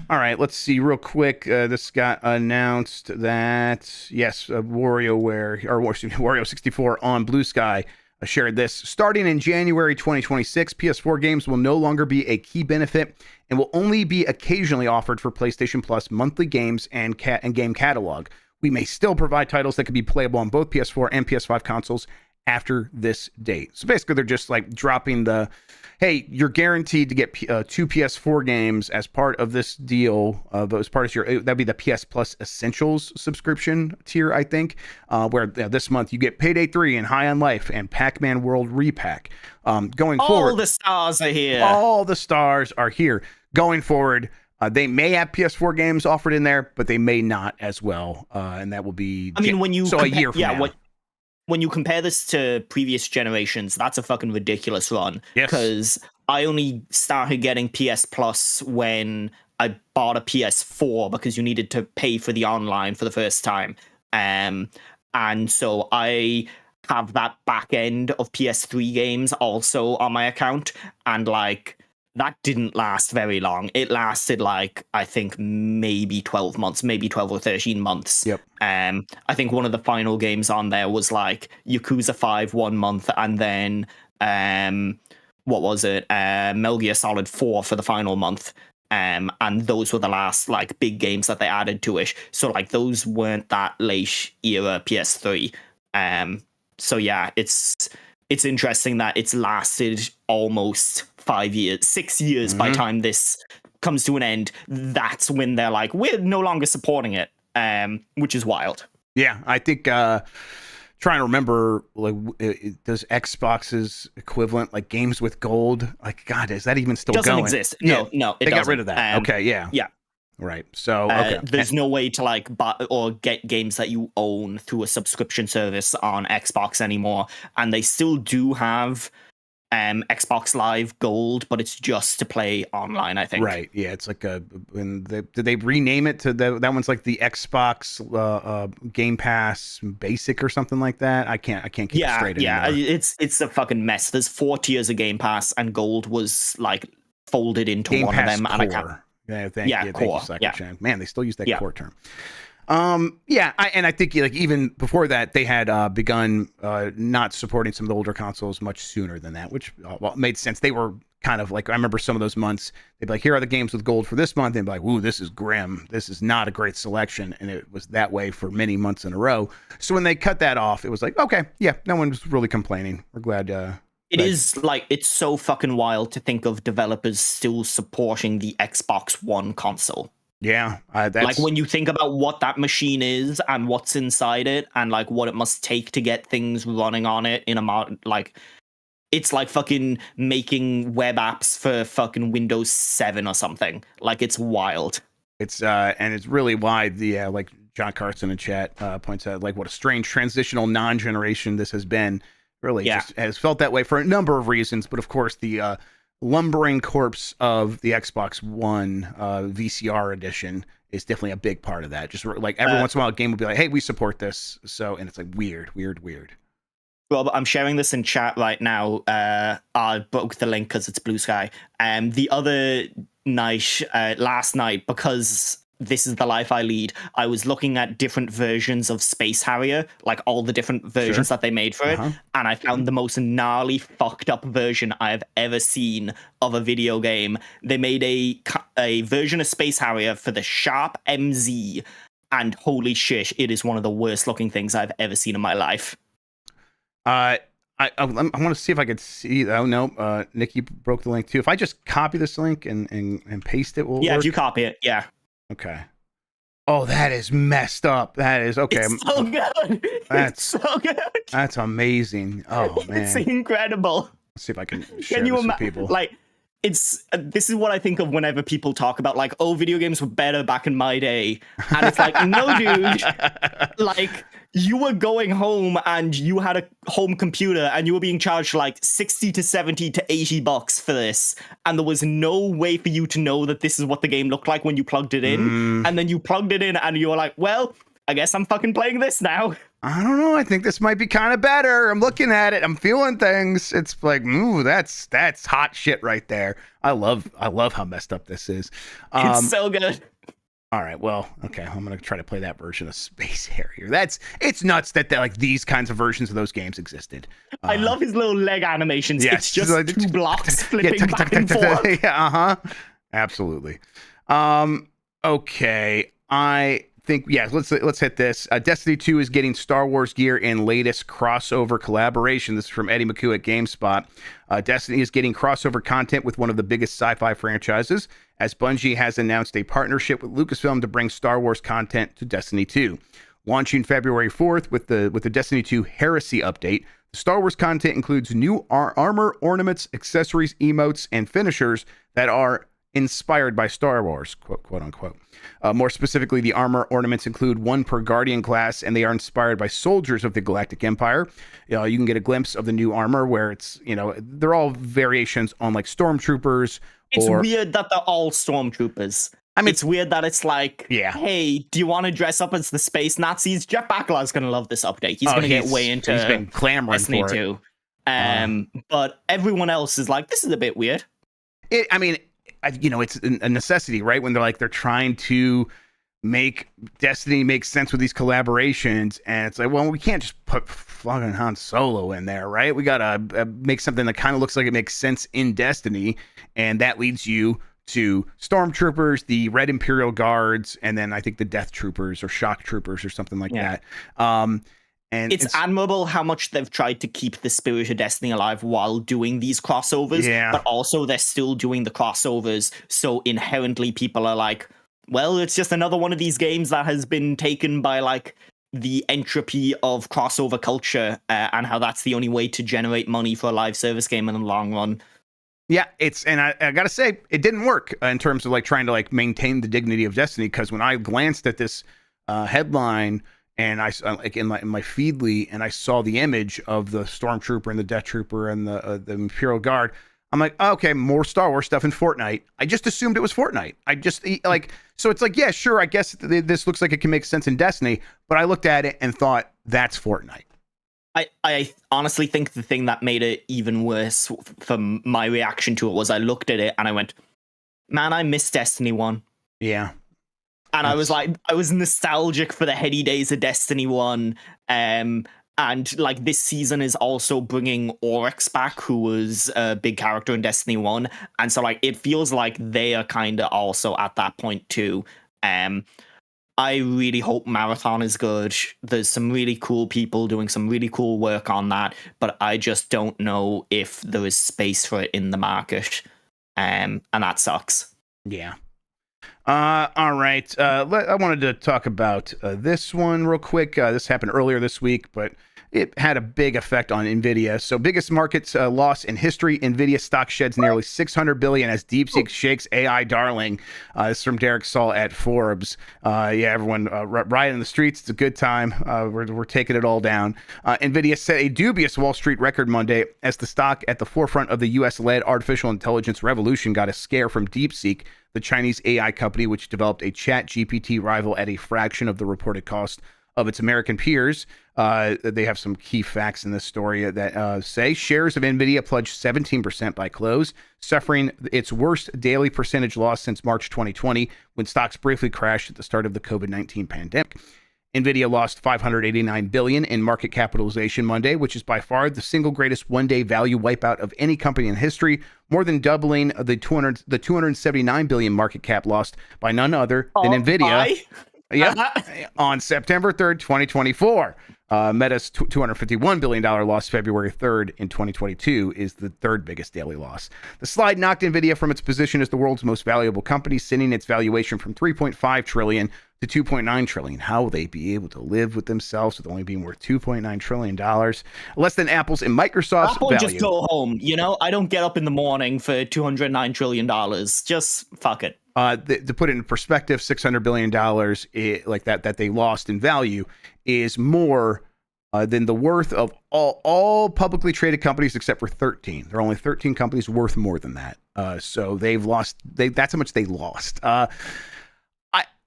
right, let's see real quick. This got announced that, yes, Wario64 on Blue Sky shared this. Starting in January 2026, PS4 games will no longer be a key benefit and will only be occasionally offered for PlayStation Plus monthly games and game catalog. we may still provide titles that can be playable on both PS4 and PS5 consoles after this date. So basically, they're just like dropping the, hey, you're guaranteed to get 2 PS4 games as part of this deal. As part of your, that'd be the PS Plus Essentials subscription tier, I think, where this month you get Payday 3 and High on Life and Pac-Man World Repack. Going forward, all the stars are here. All the stars are here. Going forward, they may have PS4 games offered in there, but they may not as well, and that will be. I mean, when you a year from now. When you compare this to previous generations, that's a fucking ridiculous run. Yes. Because I only started getting PS Plus when I bought a PS4 because you needed to pay for the online for the first time. And so I have that back end of PS3 games also on my account. And like, that didn't last very long. It lasted like, I think maybe 12 months, maybe 12 or 13 months. Yep. I think one of the final games on there was like Yakuza 5 1 month, and then what was it? Metal Gear Solid 4 for the final month. And those were the last like big games that they added to it. So like those weren't that late era PS3. So yeah, it's interesting that it's lasted almost 5 years, 6 years by the time this comes to an end. That's when they're like, we're no longer supporting it, which is wild. Yeah, I think trying to remember, like, does Xbox's equivalent, like games with gold, like, God, is that even still doesn't going? exist. Yeah. No, they got rid of that. Okay, yeah. Yeah. Right. So okay. There's no way to like buy or get games that you own through a subscription service on Xbox anymore, and they still do have Xbox Live Gold, but it's just to play online, I think. Right. Yeah. It's like did they rename it to that one's like the Xbox Game Pass Basic or something like that? I can't keep it straight anymore. Yeah. It's a fucking mess. There's 4 tiers of Game Pass, and Gold was like folded into Game one Pass of them. Core. And I can't. Thank you, Cyberchan. Man, they still use that core term. I think like even before that, they had begun not supporting some of the older consoles much sooner than that, which made sense. They were kind of like, I remember some of those months, they'd be like, here are the games with gold for this month. And they'd be like, ooh, this is grim. This is not a great selection. And it was that way for many months in a row. So when they cut that off, it was like, okay, yeah, no one was really complaining. We're glad. It is like, it's so fucking wild to think of developers still supporting the Xbox One console. Yeah. That's like when you think about what that machine is and what's inside it and like what it must take to get things running on it in a like, it's like fucking making web apps for fucking Windows 7 or something. Like, it's wild. It's and it's really why the like John Carson in chat points out, like, what a strange transitional non-generation this has been. Really just has felt that way for a number of reasons, but of course the lumbering corpse of the Xbox One VCR edition is definitely a big part of that. Just like every once in a while a game will be like, hey, we support this. So, and it's like weird. Rob, I'm sharing this in chat right now. I broke the link because it's Blue Sky. The other night, last night, because this is the life I lead, I was looking at different versions of Space Harrier, like all the different versions that they made for it, and I found the most gnarly, fucked up version I have ever seen of a video game. They made a version of Space Harrier for the Sharp MZ, and holy shit, it is one of the worst looking things I've ever seen in my life. I want to see if I could see. Oh no, Nikki broke the link too. If I just copy this link and paste it, will yeah, work? If you copy it, yeah. Okay. Oh, that is messed up. That is okay. It's so good. It's so good. That's amazing. Oh man, it's incredible. Let's see if I can share this with people. Like, this is what I think of whenever people talk about like, oh, video games were better back in my day, and it's like, no, dude. Like, you were going home and you had a home computer and you were being charged like 60 to 70 to $80 for this, and there was no way for you to know that this is what the game looked like when you plugged it in. And then you plugged it in and you were like, well, I guess I'm fucking playing this now. I don't know. I think this might be kind of better. I'm looking at it. I'm feeling things. It's like, ooh, that's hot shit right there. I love how messed up this is. It's so good. All right. Well, okay. I'm gonna try to play that version of Space Harrier. It's nuts that like these kinds of versions of those games existed. I love his little leg animations. Yes. It's just like, 2 blocks flipping back and forth. Yeah. Absolutely. Okay. I think, yeah, let's hit this. Destiny 2 is getting Star Wars gear in latest crossover collaboration. This is from Eddie McHugh at GameSpot. Destiny is getting crossover content with one of the biggest sci-fi franchises, as Bungie has announced a partnership with Lucasfilm to bring Star Wars content to Destiny 2. Launching February 4th with the Destiny 2 Heresy update, the Star Wars content includes new armor, ornaments, accessories, emotes, and finishers that are inspired by Star Wars, quote unquote. More specifically, the armor ornaments include one per Guardian class, and they are inspired by soldiers of the Galactic Empire. You can get a glimpse of the new armor where it's, they're all variations on like stormtroopers. It's weird that they're all stormtroopers. I mean, it's weird that it's like, hey, do you want to dress up as the space Nazis? Jeff Backlund's going to love this update. He's going to get way into he's been clamoring Destiny for 2. But everyone else is like, this is a bit weird. It's a necessity, right? When they're trying to make Destiny make sense with these collaborations, and it's like, well, we can't just put fucking Han Solo in there, right? We gotta make something that kind of looks like it makes sense in Destiny, and that leads you to Stormtroopers, the Red Imperial Guards, and then I think the Death Troopers or Shock Troopers or something like that. And it's admirable how much they've tried to keep the spirit of Destiny alive while doing these crossovers, but also they're still doing the crossovers, so inherently people are like, well, it's just another one of these games that has been taken by like the entropy of crossover culture, and how that's the only way to generate money for a live service game in the long run. Yeah, and I gotta say, it didn't work in terms of like trying to like maintain the dignity of Destiny, because when I glanced at this headline and I like in my Feedly, and I saw the image of the Stormtrooper and the Death Trooper and the Imperial Guard, I'm like, oh, okay, more Star Wars stuff in Fortnite. I just assumed it was Fortnite. So it's like, yeah, sure, I guess this looks like it can make sense in Destiny, but I looked at it and thought, that's Fortnite. I honestly think the thing that made it even worse from my reaction to it was I looked at it and I went, man, I miss Destiny 1. Yeah. And I was like, I was nostalgic for the heady days of Destiny 1. And like this season is also bringing Oryx back, who was a big character in Destiny 1. And so like it feels like they are kind of also at that point too. I really hope Marathon is good. There's some really cool people doing some really cool work on that, but I just don't know if there is space for it in the market. And that sucks. Yeah. All right. I wanted to talk about this one real quick. This happened earlier this week, but it had a big effect on Nvidia. So biggest market loss in history, Nvidia stock sheds nearly $600 billion as DeepSeek shakes AI darling. This is from Derek Saul at Forbes. Everyone riot in the streets. It's a good time. We're taking it all down. Nvidia set a dubious Wall Street record Monday as the stock at the forefront of the U.S.-led artificial intelligence revolution got a scare from DeepSeek, the Chinese AI company which developed a chat GPT rival at a fraction of the reported cost of its American peers. They have some key facts in this story that say shares of Nvidia plunged 17% by close, suffering its worst daily percentage loss since March 2020, when stocks briefly crashed at the start of the COVID-19 pandemic. Nvidia lost $589 billion in market capitalization Monday, which is by far the single greatest one-day value wipeout of any company in history, more than doubling the $279 billion market cap lost by none other than Nvidia. On September 3rd, 2024. Meta's $251 billion loss February 3rd in 2022 is the third biggest daily loss. The slide knocked Nvidia from its position as the world's most valuable company, sending its valuation from $3.5 trillion to $2.9 trillion. How will they be able to live with themselves with only being worth $2.9 trillion? Less than Apple's and Microsoft's Apple value. Just go home. I don't get up in the morning for $209 trillion. Just fuck it. To put it in perspective, $600 billion like that they lost in value is more than the worth of all publicly traded companies except for 13. There are only 13 companies worth more than that. So they've lost. That's how much they lost.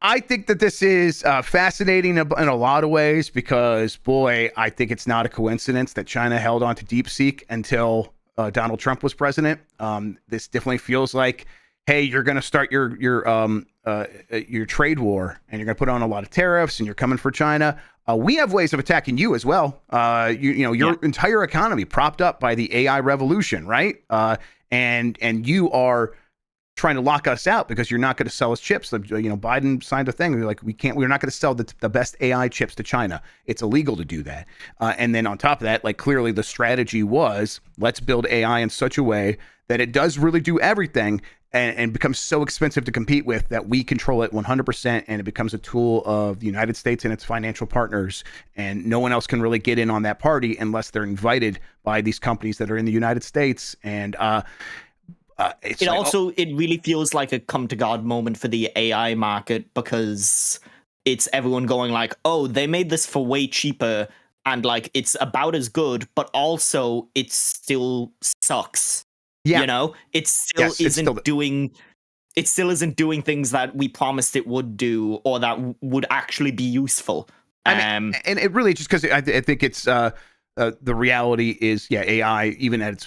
I think that this is fascinating in a lot of ways because, boy, I think it's not a coincidence that China held on to DeepSeek until Donald Trump was president. This definitely feels like, hey, you're going to start your trade war, and you're going to put on a lot of tariffs, and you're coming for China. We have ways of attacking you as well. Your entire economy propped up by the AI revolution, right? And you are trying to lock us out because you're not going to sell us chips. Biden signed a thing. They're like, we're not going to sell the best AI chips to China. It's illegal to do that. And then on top of that, like clearly the strategy was, let's build AI in such a way that it does really do everything and becomes so expensive to compete with that we control it 100%, and it becomes a tool of the United States and its financial partners, and no one else can really get in on that party unless they're invited by these companies that are in the United States. And it really feels like a come to God moment for the AI market, because it's everyone going like, oh, they made this for way cheaper and like it's about as good, but also it still sucks. Yeah. You know, it still isn't doing things that we promised it would do or that would actually be useful. And it really just because I think it's the reality is, AI, even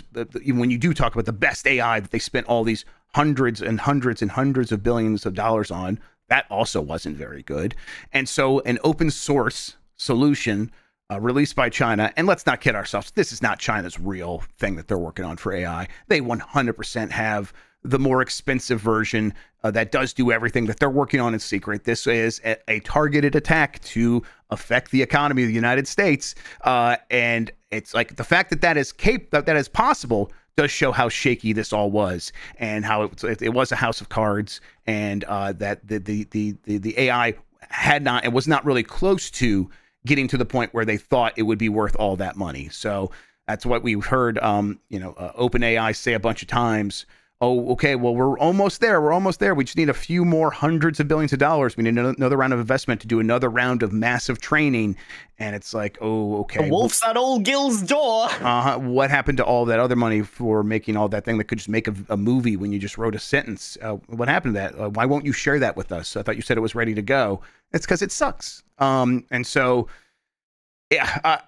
when you do talk about the best AI that they spent all these hundreds and hundreds and hundreds of billions of dollars on, that also wasn't very good. And so an open source solution released by China, and let's not kid ourselves, this is not China's real thing that they're working on for AI. They 100% have the more expensive version that does do everything that they're working on in secret. This is a targeted attack to affect the economy of the United States. And it's like the fact that that is possible does show how shaky this all was, and how it was a house of cards, and that the AI was not really close to getting to the point where they thought it would be worth all that money. So that's what we've heard, OpenAI say a bunch of times. Oh, okay, well, we're almost there. We just need a few more hundreds of billions of dollars. We need another round of investment to do another round of massive training. And it's like, oh, okay. The wolf's at old Gil's door. What happened to all that other money for making all that thing that could just make a movie when you just wrote a sentence? What happened to that? Why won't you share that with us? I thought you said it was ready to go. It's because it sucks. And so, yeah,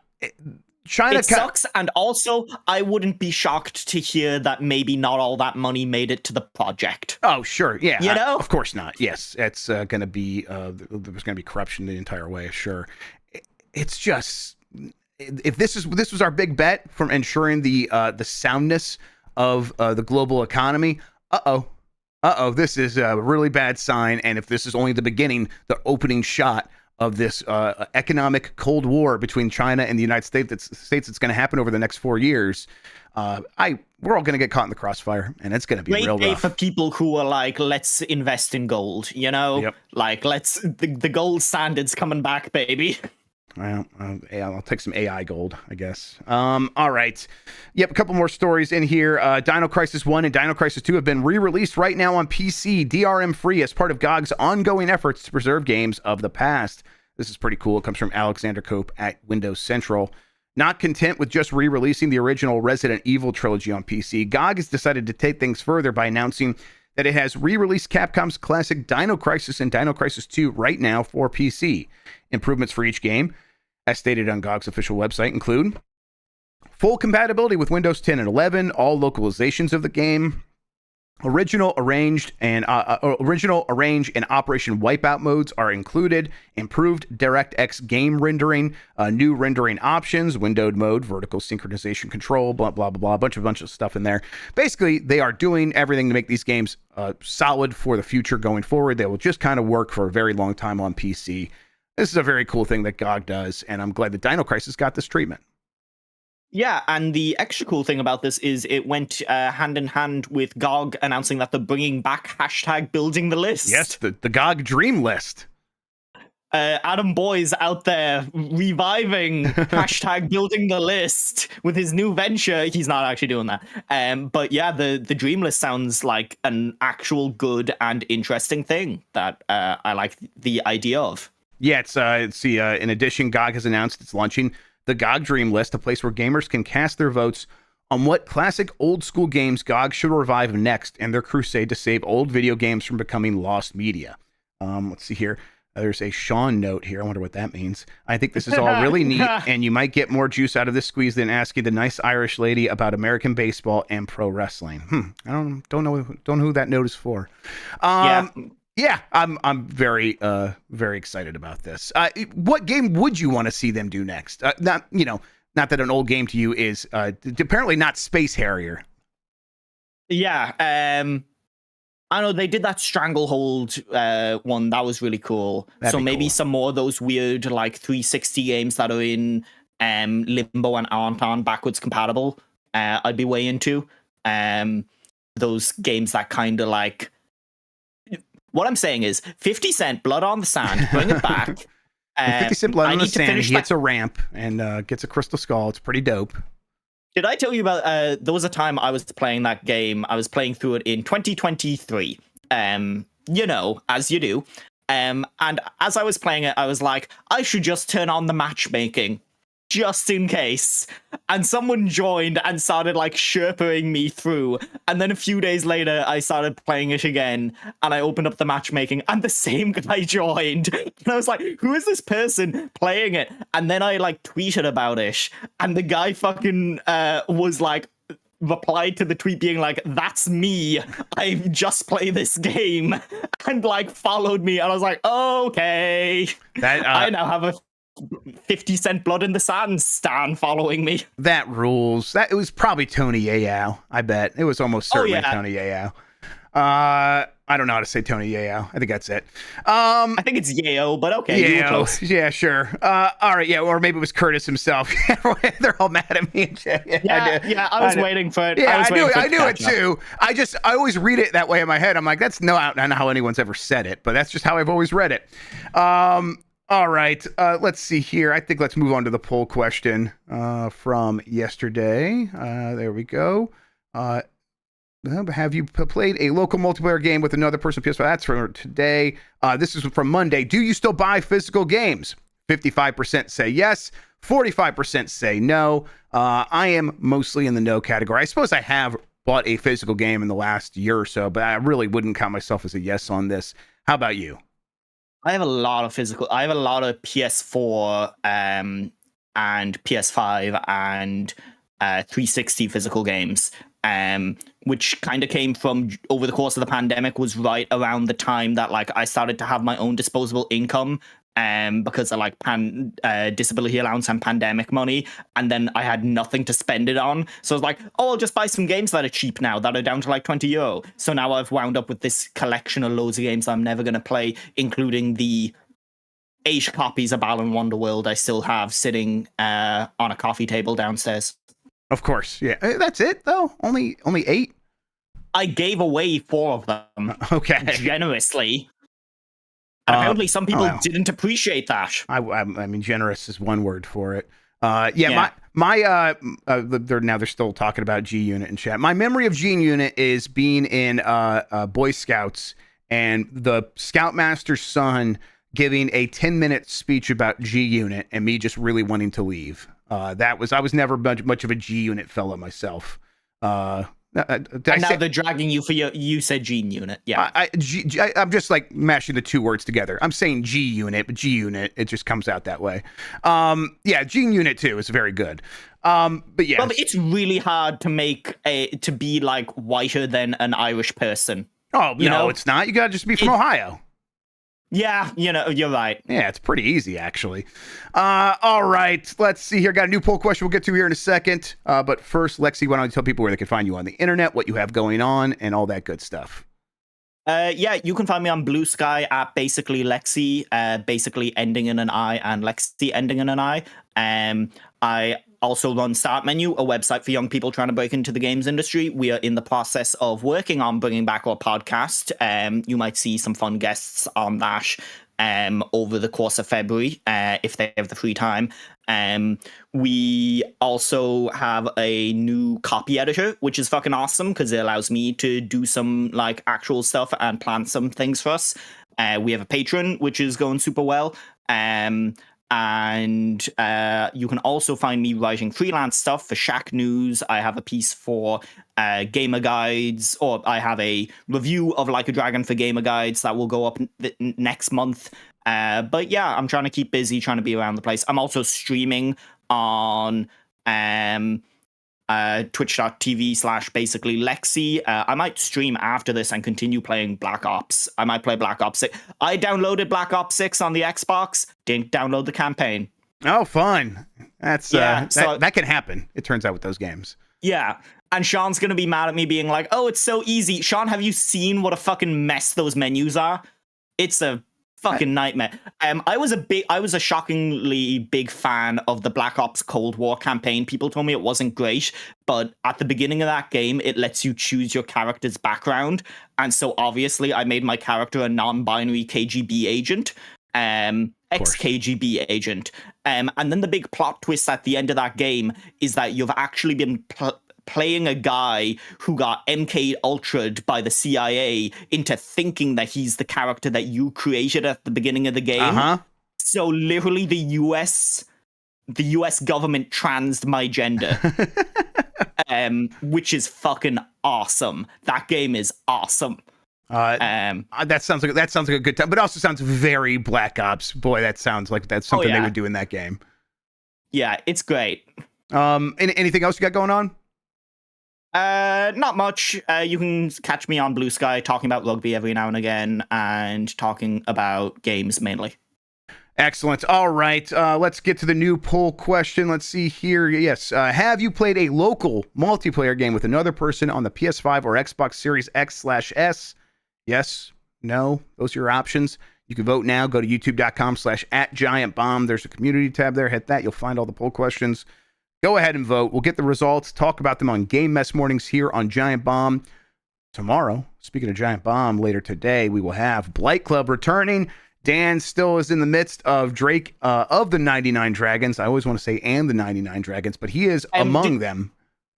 China sucks, and also I wouldn't be shocked to hear that maybe not all that money made it to the project. Oh, sure, yeah, you know, of course not. Yes, it's going to be there's going to be corruption the entire way. Sure, it's just if this was our big bet from ensuring the soundness of the global economy. This is a really bad sign. And if this is only the beginning, the opening shot of this economic Cold War between China and the United States that's going to happen over the next 4 years, we're all going to get caught in the crossfire, and it's going to be real rough. Great day for people who are like, let's invest in gold, you know? Yep. Like, the gold standard's coming back, baby. Well, I'll take some AI gold, I guess. All right. Yep, a couple more stories in here. Dino Crisis 1 and Dino Crisis 2 have been re-released right now on PC, DRM-free, as part of GOG's ongoing efforts to preserve games of the past. This is pretty cool. It comes from Alexander Cope at Windows Central. Not content with just re-releasing the original Resident Evil trilogy on PC, GOG has decided to take things further by announcing that it has re-released Capcom's classic Dino Crisis and Dino Crisis 2 right now for PC. Improvements for each game, as stated on GOG's official website, include full compatibility with Windows 10 and 11, all localizations of the game, original, arrange, and Operation Wipeout modes are included, improved DirectX game rendering, new rendering options, windowed mode, vertical synchronization control, blah, blah, blah, blah, a bunch of stuff in there. Basically, they are doing everything to make these games solid for the future going forward. They will just kind of work for a very long time on PC. This is a very cool thing that GOG does, and I'm glad that Dino Crisis got this treatment. Yeah, and the extra cool thing about this is it went hand in hand with GOG announcing that they're bringing back #building the list. Yes, the GOG Dream List. Adam Boy's out there reviving #building the list with his new venture. He's not actually doing that. But yeah, the Dream List sounds like an actual good and interesting thing that I like the idea of. Yeah, in addition, GOG has announced it's launching the GOG Dream List, a place where gamers can cast their votes on what classic old school games GOG should revive next in their crusade to save old video games from becoming lost media. Let's see here. There's a Sean note here. I wonder what that means. I think this is all really neat, and you might get more juice out of this squeeze than asking the nice Irish lady about American baseball and pro wrestling. I don't know who that note is for. Yeah, I'm very excited about this. What game would you want to see them do next? Not that an old game to you is apparently not Space Harrier. Yeah, I know they did that Stranglehold one. That was really cool. That'd so be maybe cool. some more of those weird like 360 games that are in limbo and aren't on backwards compatible. I'd be way into those games that kind of like. What I'm saying is 50 Cent, Blood on the Sand, bring it back. 50 Cent Blood I on the need to Sand. finish He hits a ramp and gets a crystal skull. It's pretty dope. Did I tell you about there was a time I was playing that game. I was playing through it in 2023. You know, as you do. And as I was playing it, I was like, I should just turn on the matchmaking just in case. And someone joined and started like sherpering me through. And then a few days later, I started playing it again and I opened up the matchmaking and the same guy joined. And I was like, who is this person playing it? And then I like tweeted about it and the guy fucking was like, replied to the tweet being like, that's me, I just play this game, and like followed me. And I was like, okay, That I now have a 50 Cent Blood in the Sand stan following me. That rules. That it was probably Tony Yao. I bet it was almost certainly Tony Yao. I don't know how to say Tony Yao. I think that's it. I think it's Yao, but okay. You were Yao. close. Yeah, sure. All right, yeah, or maybe it was Curtis himself. They're all mad at me. I was waiting for it. Yeah, I knew it to catch up. too. I always read it that way in my head. I'm like, that's not how anyone's ever said it, but that's just how I've always read it. All right, let's see here. I think let's move on to the poll question from yesterday. There we go. Have you played a local multiplayer game with another person? PS5. That's for today. This is from Monday. Do you still buy physical games? 55% say yes. 45% say no. I am mostly in the no category. I suppose I have bought a physical game in the last year or so, but I really wouldn't count myself as a yes on this. How about you? I have a lot of PS4 and PS5 and 360 physical games. Which kind of came from over the course of the pandemic, was right around the time that like I started to have my own disposable income because of like disability allowance and pandemic money, and then I had nothing to spend it on. So I was like, oh, I'll just buy some games that are cheap now, that are down to like €20. So now I've wound up with this collection of loads of games I'm never going to play, including the 8 copies of Balan Wonderworld I still have sitting on a coffee table downstairs. Of course, yeah. That's it, though? Only 8? I gave away 4 of them. Okay. Generously. And apparently some people didn't appreciate that. I mean, generous is one word for it. They're still talking about G Unit in chat. My memory of G Unit is being in Boy Scouts and the Scoutmaster's son giving a 10-minute speech about G Unit and me just really wanting to leave. I was never much of a G Unit fella myself. Now they're dragging you for you said Gene Unit. Yeah. I'm just like mashing the 2 words together. I'm saying G Unit, but G Unit, it just comes out that way. Gene Unit 2 is very good. But yeah. Well, it's really hard to be like whiter than an Irish person. Oh, no, it's not. You gotta just be from Ohio. Yeah, you're right. Yeah, it's pretty easy, actually. All right, let's see here. Got a new poll question we'll get to here in a second. But first, Lexi, why don't you tell people where they can find you on the internet, what you have going on, and all that good stuff? You can find me on Blue Sky at basically Lexi, basically ending in an I, and Lexi ending in an I. I also run Start Menu, a website for young people trying to break into the games industry. We are in the process of working on bringing back our podcast. You might see some fun guests on that over the course of February, if they have the free time. We also have a new copy editor, which is fucking awesome because it allows me to do some like actual stuff and plan some things for us. We have a Patreon, which is going super well. And you can also find me writing freelance stuff for Shack News. I have a piece for Gamer Guides, or I have a review of Like a Dragon for Gamer Guides that will go up next month. But yeah, I'm trying to keep busy, trying to be around the place. I'm also streaming on twitch.tv/basically Lexi. I might stream after this and continue playing Black Ops. I might play Black Ops 6. I downloaded Black Ops 6 on the Xbox, didn't download the campaign. Oh, fun. That's Yeah, so that can happen. It turns out with those games. yeah. And Sean's gonna be mad at me being like, oh, it's so easy. Sean, have you seen what a fucking mess those menus are? It's a fucking nightmare. I was a shockingly big fan of the Black Ops Cold War campaign. People told me it wasn't great, but at the beginning of that game, it lets you choose your character's background. And so obviously I made my character a non-binary KGB agent. Ex-KGB agent. And then the big plot twist at the end of that game is that you've actually been playing a guy who got MK Ultra'd by the CIA into thinking that he's the character that you created at the beginning of the game. So literally the US government transed my gender. Which is fucking awesome. That game is awesome. That sounds like a good time, but it also sounds very Black Ops. Boy, that sounds like that's something they would do in that game. Yeah, it's great. Anything else you got going on? Not much. You can catch me on Blue Sky talking about rugby every now and again and talking about games mainly. Excellent. All right. Let's get to the new poll question. Let's see here. Yes. Have you played a local multiplayer game with another person on the PS5 or Xbox Series X/S? Yes. No. Those are your options. You can vote now. Go to youtube.com/@GiantBomb. There's a community tab there. Hit that. You'll find all the poll questions. Go ahead and vote. We'll get the results, talk about them on Game Mess Mornings here on Giant Bomb. Tomorrow, speaking of Giant Bomb, later today, we will have Blight Club returning. Dan still is in the midst of Drake of the 99 Dragons. I always want to say and the 99 Dragons, but he is among them.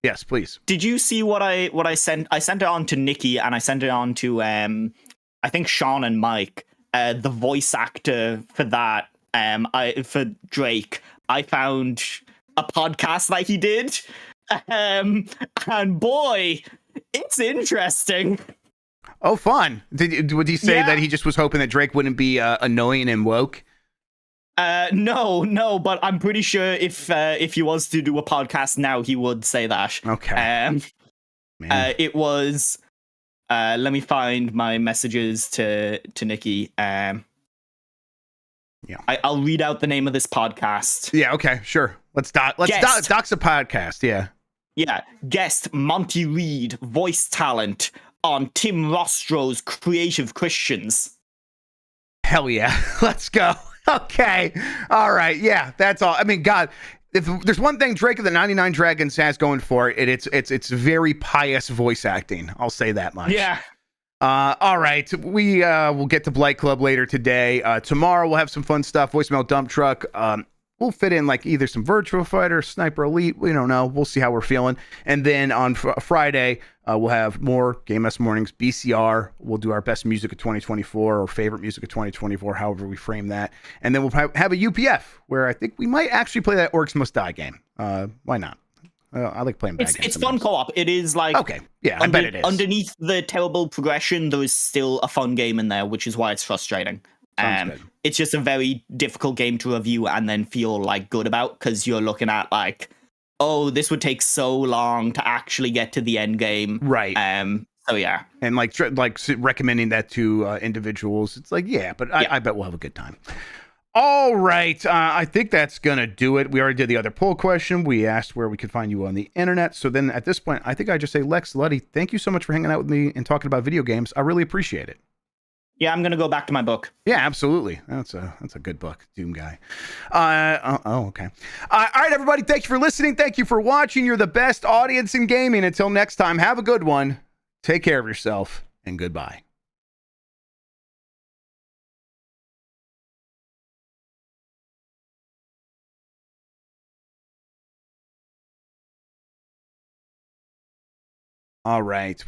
Yes, please. Did you see what I sent? I sent it on to Nikki and I sent it on to I think Sean and Mike. The voice actor for that for Drake. I found a podcast that he did, and boy, it's interesting. Oh, fun! Would he say that he just was hoping that Drake wouldn't be annoying and woke? No, but I'm pretty sure if he was to do a podcast now, he would say that. Okay. It was. Let me find my messages to Nikki. Yeah. I'll read out the name of this podcast. Yeah. Okay. Sure. Let's dox a podcast. Yeah. Yeah. Guest Monty Reed, voice talent on Tim Rostro's Creative Christians. Hell yeah. Let's go. Okay. All right. Yeah. That's all. I mean, God, if there's one thing Drake of the 99 Dragons has going for it, it's very pious voice acting. I'll say that much. Yeah. All right. We will get to Blight Club later today. Tomorrow we'll have some fun stuff. Voicemail dump truck. We'll fit in like either some Virtua Fighter, Sniper Elite. We don't know. We'll see how we're feeling. And then on Friday, we'll have more Game S Mornings, BCR. We'll do our best music of 2024 or favorite music of 2024, however we frame that. And then we'll have a UPF where I think we might actually play that Orcs Must Die game. Why not? I like playing bad games. It's fun co-op. It is like okay, yeah, I bet it is. Underneath the terrible progression, there is still a fun game in there, which is why it's frustrating. It's just a very difficult game to review and then feel like good about because you're looking at like, oh, this would take so long to actually get to the end game, right? So yeah, and like recommending that to individuals, it's like yeah, but I bet we'll have a good time. All right. I think that's going to do it. We already did the other poll question. We asked where we could find you on the internet. So then at this point, I think I just say, Lex Luddy, thank you so much for hanging out with me and talking about video games. I really appreciate it. Yeah, I'm going to go back to my book. Yeah, absolutely. That's a good book, Doom Guy. Okay. All right, everybody. Thank you for listening. Thank you for watching. You're the best audience in gaming. Until next time, have a good one. Take care of yourself and goodbye. All right.